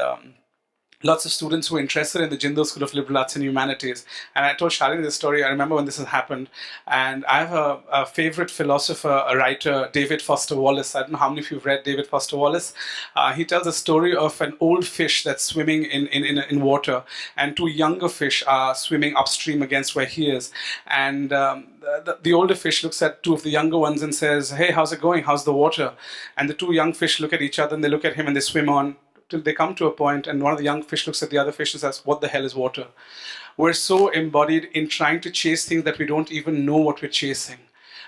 lots of students who were interested in the Jindal School of Liberal Arts and Humanities. And I told Shalini this story. I remember when this has happened. And I have a favorite philosopher, a writer, David Foster Wallace. I don't know how many of you have read David Foster Wallace. He tells a story of an old fish that's swimming in water, and two younger fish are swimming upstream against where he is. And the older fish looks at two of the younger ones and says, "Hey, how's it going? How's the water?" And the two young fish look at each other and they look at him and they swim on till they come to a point, and one of the young fish looks at the other fish and says, "What the hell is water?" We're so embodied in trying to chase things that we don't even know what we're chasing.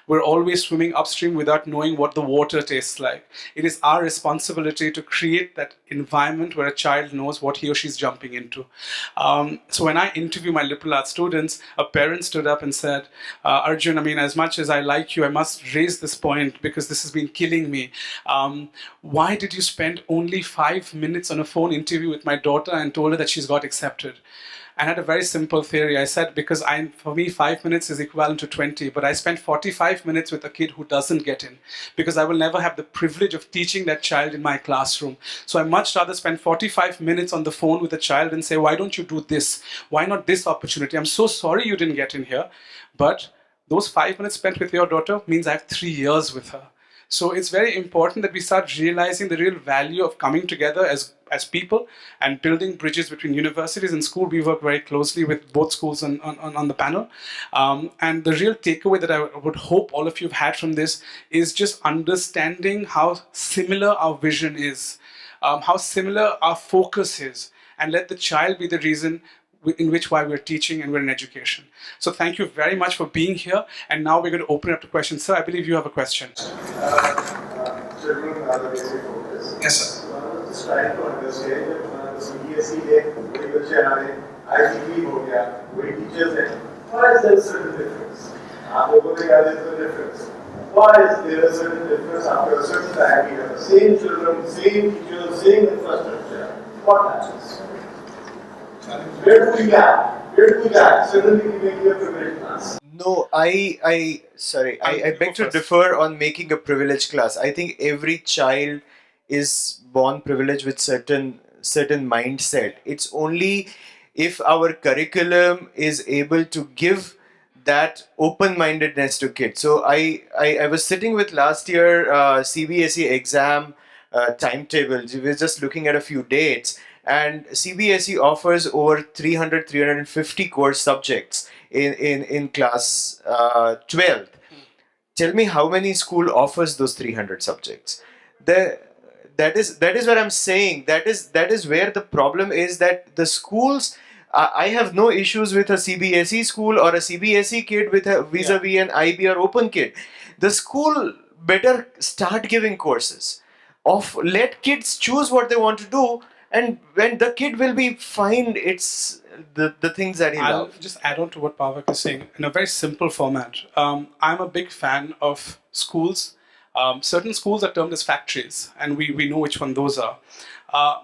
We're always swimming upstream without knowing what the water tastes like. It is our responsibility to create that environment where a child knows what he or she's jumping into. So when I interview my liberal arts students, a parent stood up and said, "Arjun, I mean, as much as I like you, I must raise this point because this has been killing me. Why did you spend only 5 minutes on a phone interview with my daughter and told her that she's got accepted?" And I had a very simple theory. I said, because for me, 5 minutes is equivalent to 20, but I spent 45 minutes with a kid who doesn't get in, because I will never have the privilege of teaching that child in my classroom. So I much rather spend 45 minutes on the phone with a child and say, "Why don't you do this? Why not this opportunity? I'm so sorry you didn't get in here, but those 5 minutes spent with your daughter means I have 3 years with her." So it's very important that we start realizing the real value of coming together as people and building bridges between universities and school. We work very closely with both schools on the panel. And the real takeaway that I would hope all of you have had from this is just understanding how similar our vision is, how similar our focus is, and let the child be the reason in which why we're teaching and we're in education. So thank you very much for being here. And now we're going to open it up to questions. Sir, I believe you have a question. Children are the basic focus. Yes, sir. So I'm just trying to understand that the CBSE है, वही बच्चे हमारे IC3 हो गया, वही teachers हैं. Why is there a certain difference? आप लोगों ने कहा there's a difference. Why is there a certain difference after a certain time? We have the same children, same teachers, same infrastructure. What happens? Where do we gap? Where do we gap? Suddenly we make it a privileged class. No, I beg to differ on making a privileged class. I think every child is born privileged with certain mindset. It's only if our curriculum is able to give that open-mindedness to kids. So I was sitting with last year CBSE exam timetable. We were just looking at a few dates, and CBSE offers over 350 course subjects in class 12th. Tell me how many school offers those 300 subjects. That is what I'm saying. That is where the problem is, that the schools. I have no issues with a CBSE school or a CBSE kid with a vis-a-vis an IB or open kid. The school better start giving courses. Let kids choose what they want to do, and when the kid will be fine, it's the things that he loves. I'll just add on to what Pavak is saying in a very simple format. I'm a big fan of schools. Certain schools are termed as factories, and we know which one those are.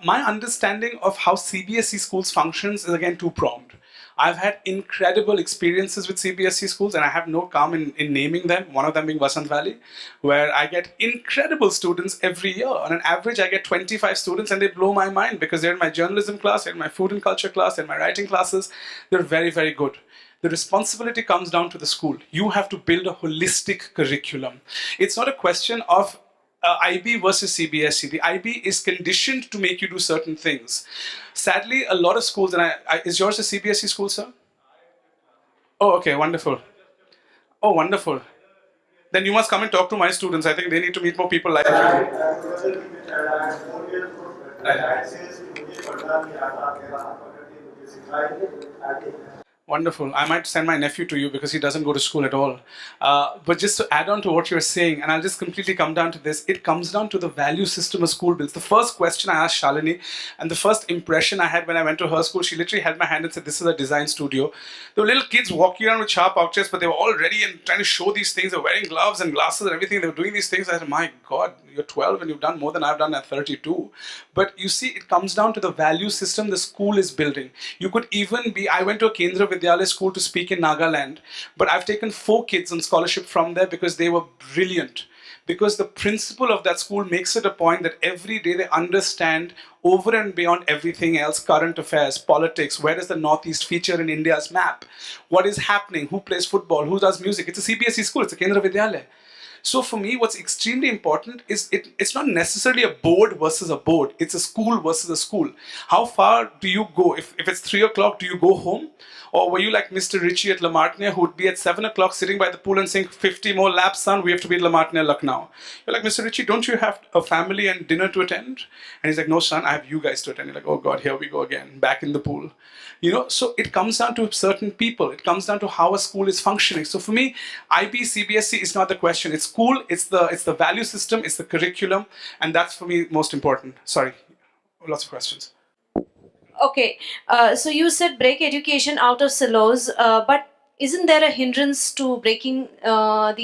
My understanding of how CBSE schools functions is again two-pronged. I've had incredible experiences with CBSE schools, and I have no qualm in naming them, one of them being Vasant Valley, where I get incredible students every year. On an average, I get 25 students, and they blow my mind because they're in my journalism class, they're in my food and culture class, they're in my writing classes. They're very, very good. The responsibility comes down to the school. You have to build a holistic curriculum. It's not a question of IB versus CBSE. The IB is conditioned to make you do certain things. Sadly, a lot of schools, and is yours a CBSE school, sir? Oh, okay, wonderful. Oh, wonderful. Then you must come and talk to my students. I think they need to meet more people like you. Wonderful. I might send my nephew to you because he doesn't go to school at all. But just to add on to what you're saying, and I'll just completely come down to this, it comes down to the value system a school builds. The first question I asked Shalini, and the first impression I had when I went to her school, she literally held my hand and said, "This is a design studio." There were little kids walking around with sharp objects, but they were all ready and trying to show these things. They were wearing gloves and glasses and everything. They were doing these things. I said, "My God, you're 12 and you've done more than I've done at 32." But you see, it comes down to the value system the school is building. You could even be, I went to a Kendra Vidyalaya school to speak in Nagaland, but I've taken 4 kids on scholarship from there because they were brilliant. Because the principal of that school makes it a point that every day they understand over and beyond everything else, current affairs, politics, where does the Northeast feature in India's map? What is happening? Who plays football? Who does music? It's a CBSE school, it's a Kendra Vidyalaya. So for me, what's extremely important is it's not necessarily a board versus a board. It's a school versus a school. How far do you go? If it's 3 o'clock, do you go home? Or were you like Mr. Ritchie at La Martiniere, who would be at 7 o'clock sitting by the pool and saying, 50 more laps, son, we have to be at La Martiniere, Lucknow. You're like, Mr. Ritchie, don't you have a family and dinner to attend? And he's like, no, son, I have you guys to attend. You're like, oh God, here we go again, back in the pool. So it comes down to certain people. It comes down to how a school is functioning. So for me, IB, CBSE is not the question. It's school, it's the value system, it's the curriculum, and that's for me most important. Sorry, lots of questions. Okay, so you said break education out of silos, but isn't there a hindrance to breaking the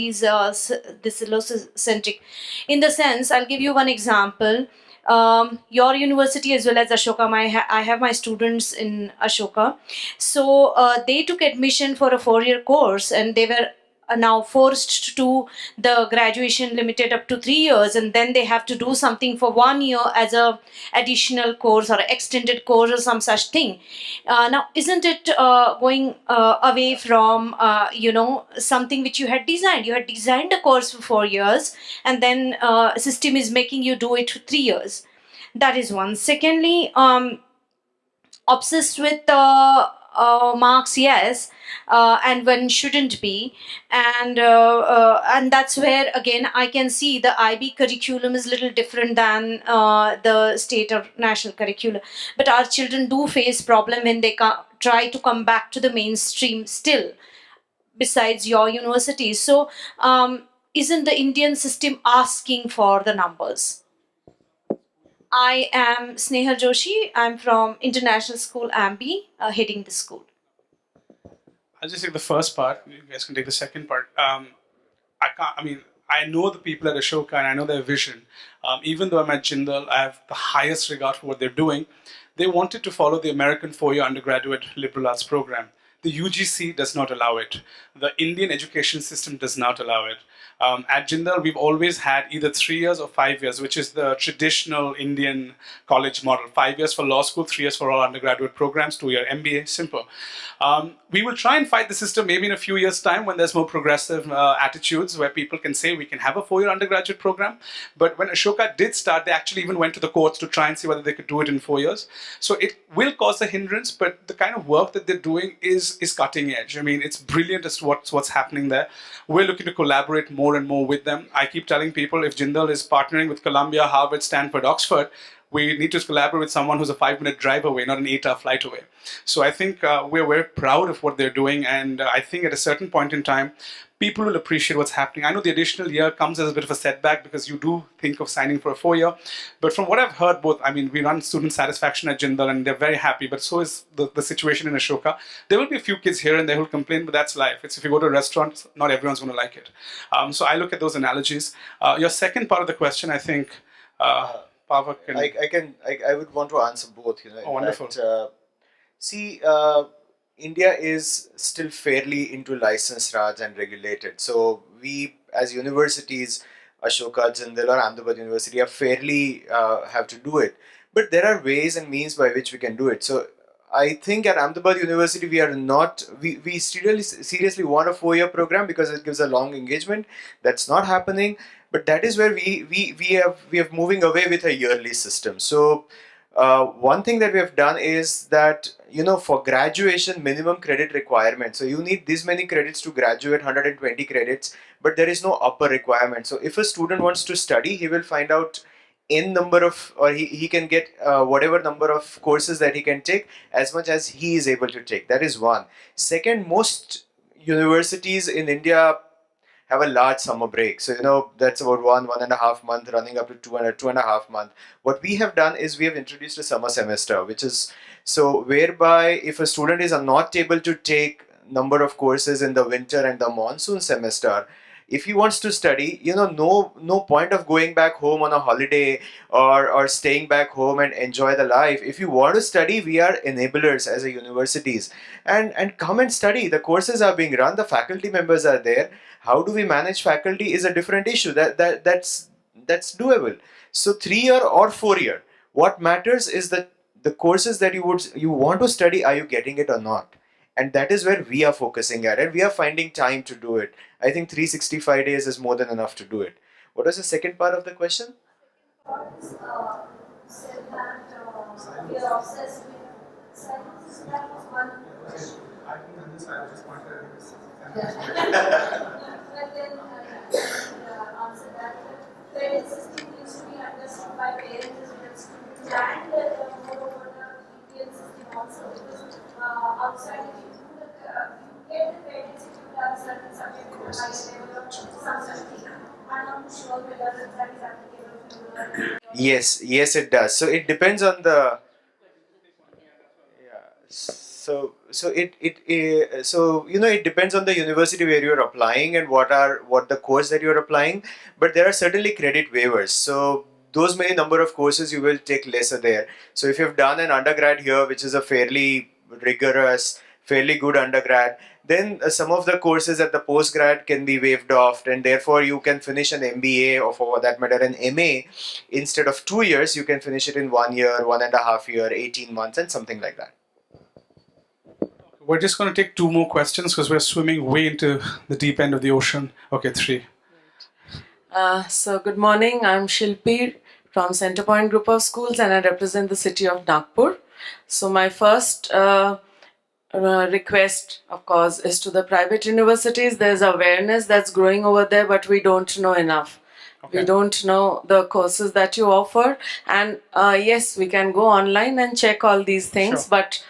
silocentric? In the sense, I'll give you one example. Your university as well as Ashoka, I have my students in Ashoka. So they took admission for a 4-year course, and they were now forced to do the graduation limited up to 3 years, and then they have to do something for 1 year as a additional course or extended course or some such thing. Now, isn't it going away from something which you had designed? You had designed a course for 4 years, and then system is making you do it for 3 years. That is one. Secondly, obsessed with marks, yes, and one shouldn't be, and that's where again I can see the IB curriculum is little different than the state or national curriculum. But our children do face problem when they try to come back to the mainstream still, besides your university. So isn't the Indian system asking for the numbers? I am Snehal Joshi. I'm from International School Ambi, heading the school. I'll just take the first part. You guys can take the second part. I know the people at Ashoka and I know their vision. Even though I'm at Jindal, I have the highest regard for what they're doing. They wanted to follow the American 4-year undergraduate liberal arts program. The UGC does not allow it. The Indian education system does not allow it. At Jindal, we've always had either 3 years or 5 years, which is the traditional Indian college model. 5 years for law school, 3 years for all undergraduate programs, 2-year MBA, simple. We will try and fight the system maybe in a few years' time when there's more progressive attitudes where people can say we can have a 4-year undergraduate program. But when Ashoka did start, they actually even went to the courts to try and see whether they could do it in 4 years. So it will cause a hindrance, but the kind of work that they're doing is cutting edge. I mean, it's brilliant as to what's happening there. We're looking to collaborate more and more with them. I keep telling people if Jindal is partnering with Columbia, Harvard, Stanford, Oxford, we need to collaborate with someone who's a 5-minute drive away, not an 8-hour flight away. So I think we're very proud of what they're doing, and I think at a certain point in time, people will appreciate what's happening. I know the additional year comes as a bit of a setback because you do think of signing for a 4-year, but from what I've heard, we run student satisfaction at Jindal and they're very happy, but so is the situation in Ashoka. There will be a few kids here and there who'll complain, but that's life. It's if you go to a restaurant, not everyone's going to like it. So I look at those analogies. Your second part of the question, I think, Pavak can... I would want to answer both. Oh, wonderful. India is still fairly into license Raj and regulated. So we, as universities, Ashoka, Jindal or Ahmedabad University, are fairly have to do it. But there are ways and means by which we can do it. So I think at Ahmedabad University, we are not, we seriously want a 4-year program because it gives a long engagement. That's not happening. But that is where we have moving away with a yearly system. So one thing that we have done is that, for graduation, minimum credit requirement. So you need this many credits to graduate, 120 credits, but there is no upper requirement. So if a student wants to study, he will find out n number of, or he can get whatever number of courses that he can take, as much as he is able to take. That is one. Second, most universities in India have a large summer break. So, that's about 1.5 month, running up to 2.5 month. What we have done is we have introduced a summer semester, which is so whereby if a student is not able to take number of courses in the winter and the monsoon semester, if he wants to study, no point of going back home on a holiday, or staying back home and enjoy the life. If you want to study, we are enablers as a universities, and come and study. The courses are being run, the faculty members are there. How do we manage faculty is a different issue. That's doable. So 3 year or 4 year, what matters is that the courses that you want to study, are you getting it or not? And that is where we are focusing at, and we are finding time to do it. I think 365 days is more than enough to do it. What was the second part of the question? Said that we are obsessed with science. That was one question. I think on this I just wanted to But then answer that credit system needs to be understood by parents as well as students, and moreover the Indian system also, because outside if you do you get the credits if you've done certain subject at a higher level of some something. I'm not sure whether that is applicable to you. Yes, it does. So it depends on the, yeah. It depends on the university where you're applying and what the course that you're applying. But there are certainly credit waivers. So those many number of courses you will take lesser there. So if you've done an undergrad here, which is a fairly rigorous, fairly good undergrad, then some of the courses at the postgrad can be waived off, and therefore you can finish an MBA, or for that matter an MA, instead of 2 years, you can finish it in 1 year, 1.5 year, 18 months, and something like that. We're just going to take 2 more questions because we're swimming way into the deep end of the ocean. Okay, 3. So good morning, I'm Shilpi from Centrepoint Group of Schools, and I represent the city of Nagpur. So my first request, of course, is to the private universities. There's awareness that's growing over there, but we don't know enough. Okay. We don't know the courses that you offer, and yes, we can go online and check all these things, sure. But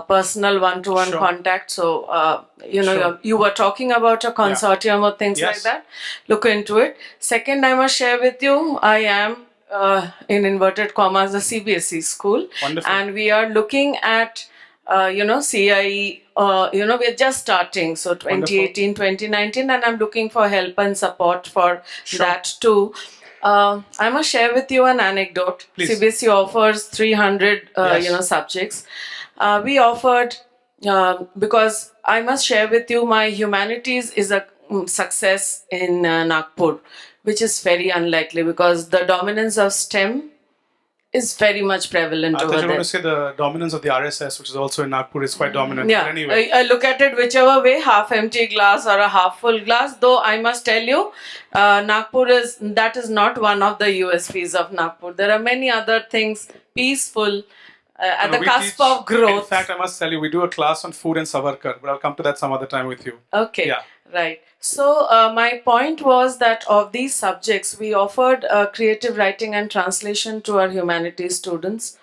personal one-to-one sure. Contact. So, sure. You were talking about a consortium or things yes. like that. Look into it. Second, I must share with you, I am in inverted commas a CBSE school. Wonderful. And we are looking at CIE, we're just starting, so 2018, wonderful. 2019, and I'm looking for help and support for sure. that too. I must share with you an anecdote. Please. CBSE offers 300, yes. Subjects. We offered, because I must share with you, my humanities is a success in Nagpur, which is very unlikely because the dominance of STEM is very much prevalent over there. I want to say the dominance of the RSS, which is also in Nagpur, is quite dominant. Yeah, but anyway. I look at it whichever way, half empty glass or a half full glass. Though I must tell you, Nagpur that is not one of the USPs of Nagpur. There are many other things, peaceful, at the cusp of growth. In fact, I must tell you, we do a class on food and Savarkar, but I'll come to that some other time with you. Okay, yeah. Right. So my point was that of these subjects, we offered creative writing and translation to our humanities students.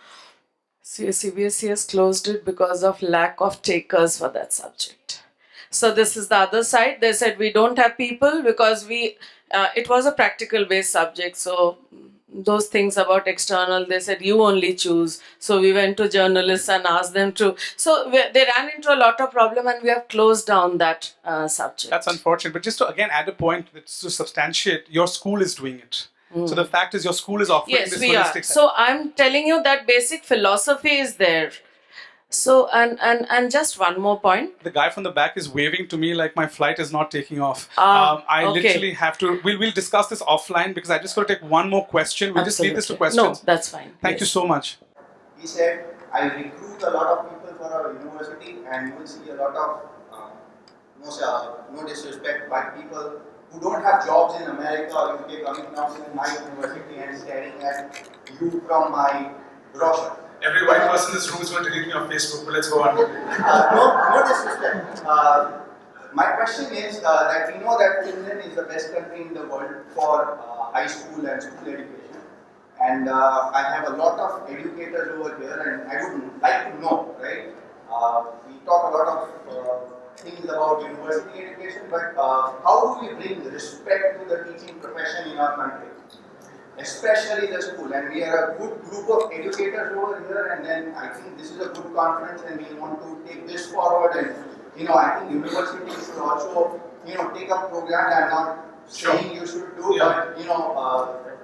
CBSE has closed it because of lack of takers for that subject. So this is the other side. They said we don't have people because it was a practical based subject. So those things about external, they said you only choose. So we went to journalists and asked them to. So they ran into a lot of problem, and we have closed down that subject. That's unfortunate. But just to again add a point that's to substantiate, your school is doing it. So the fact is your school is offering yes, this we are. holistic. So I'm telling you that basic philosophy is there. So and just one more point. The guy from the back is waving to me like my flight is not taking off. I okay. literally have to. We'll discuss this offline because I just got to take one more question. We'll just leave this to questions. No, that's fine. Thank you so much. He said, I recruit a lot of people for our university, and you will see a lot of no disrespect, white people who don't have jobs in America or UK coming down to my university and staring at you from my brochure. Every white person in this room is going to delete me on Facebook, but let's go on. No disrespect. My question is that we know that Finland is the best country in the world for high school and school education. And I have a lot of educators over here, and I would like to know, right? We talk a lot of things about university education, but how do we bring respect to the teaching profession in our country? Especially the school, and we are a good group of educators over here, and then I think this is a good conference and we want to take this forward, and I think universities should also take up programs. I'm not saying you should do, but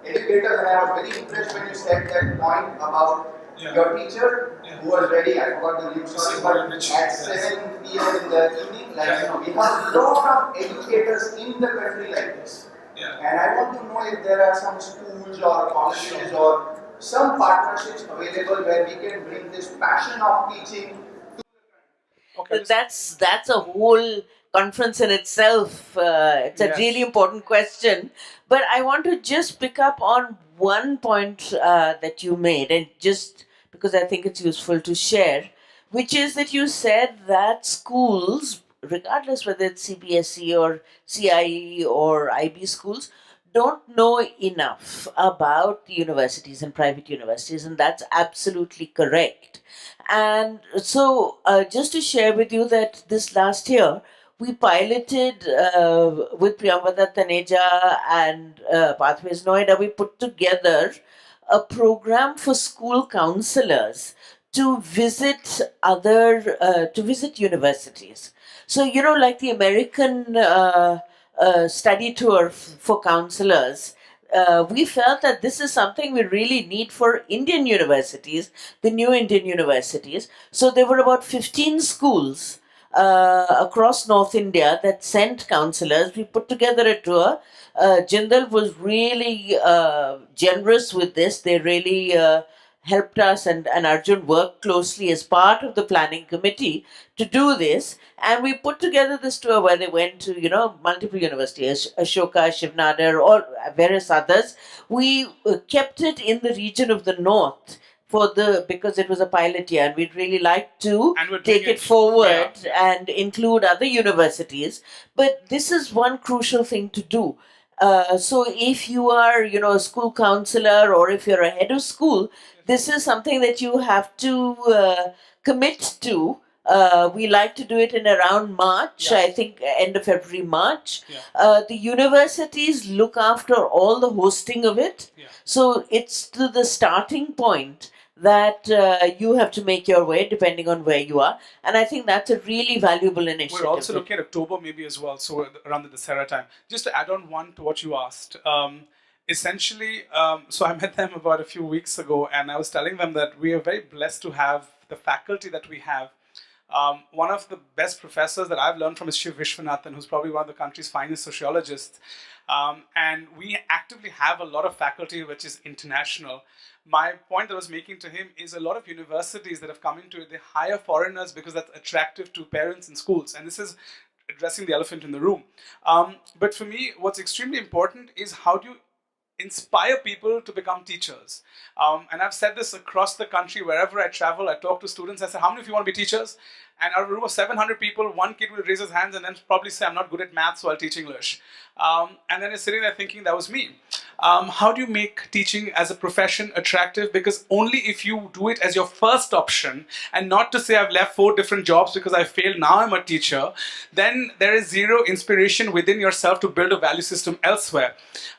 educators, and I was very impressed when you said that point about your teacher who was very, I forgot the name, sorry, but at 7 p.m. in the evening, we have a lot of educators in the country like this. And I want to know if there are some schools or colleges or some partnerships available where we can bring this passion of teaching. Okay. That's a whole conference in itself. It's a really important question. But I want to just pick up on one point that you made, and just because I think it's useful to share, which is that you said that schools, regardless whether it's CBSE or CIE or IB schools, don't know enough about universities and private universities, and that's absolutely correct. And so, just to share with you that this last year, we piloted with Priyamvada Taneja and Pathways Noida, we put together a program for school counselors to visit to visit universities. So, like the American study tour for counselors, we felt that this is something we really need for Indian universities, the new Indian universities. So there were about 15 schools across North India that sent counselors. We put together a tour. Jindal was really generous with this. They really helped us, and Arjun worked closely as part of the planning committee to do this. And we put together this tour where they went to, multiple universities, Ashoka, Shivnadar, or various others. We kept it in the region of the north because it was a pilot year, and we'd really like to take it forward and include other universities. But this is one crucial thing to do. So if you are, a school counselor, or if you're a head of school, this is something that you have to commit to. We like to do it in around March, I think end of February, March. The universities look after all the hosting of it. So it's to the starting point that you have to make your way depending on where you are. And I think that's a really valuable initiative. We're also looking at October maybe as well, so around the Dussehra time. Just to add on one to what you asked. Essentially, so I met them about a few weeks ago, and I was telling them that we are very blessed to have the faculty that we have. One of the best professors that I've learned from is Shiv Vishwanathan, who's probably one of the country's finest sociologists. And we actively have a lot of faculty which is international. My point that I was making to him is a lot of universities that have come into it, they hire foreigners because that's attractive to parents and schools. And this is addressing the elephant in the room. But for me, what's extremely important is how do you inspire people to become teachers. And I've said this across the country, wherever I travel, I talk to students, I say, how many of you want to be teachers? And out of a room of 700 people, one kid will raise his hands and then probably say, I'm not good at maths, so I'll teach English. And then he's sitting there thinking, that was me. How do you make teaching as a profession attractive? Because only if you do it as your first option, and not to say I've left 4 different jobs because I failed, now I'm a teacher, then there is zero inspiration within yourself to build a value system elsewhere.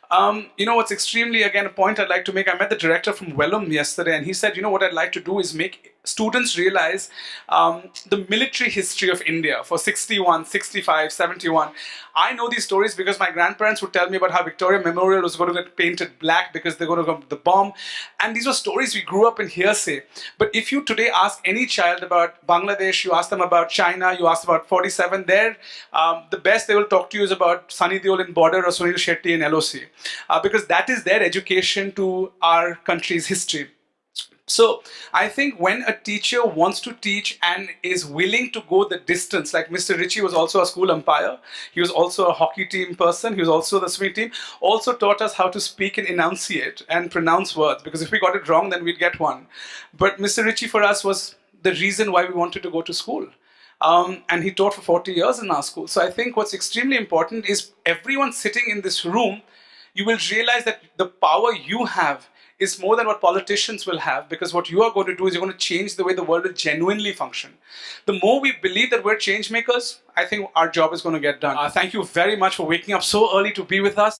What's extremely, again, a point I'd like to make, I met the director from Wellum yesterday, and he said, what I'd like to do is make students realize the military history of India for 61, 65, 71. I know these stories because my grandparents would tell me about how Victoria Memorial was going to get painted black because they're going to go to the bomb. And these were stories we grew up in hearsay. But if you today ask any child about Bangladesh, you ask them about China, you ask about 47, there, the best they will talk to you is about Sunny Deol in Border or Sunil Shetty in LOC. Because that is their education to our country's history. So I think when a teacher wants to teach and is willing to go the distance, like Mr. Ritchie was also a school umpire, he was also a hockey team person, he was also the swimming team, also taught us how to speak and enunciate and pronounce words, because if we got it wrong, then we'd get one. But Mr. Ritchie for us was the reason why we wanted to go to school. And he taught for 40 years in our school. So I think what's extremely important is everyone sitting in this room, you will realize that the power you have is more than what politicians will have, because what you are going to do is you're going to change the way the world will genuinely function. The more we believe that we're change makers, I think our job is going to get done. Thank you very much for waking up so early to be with us.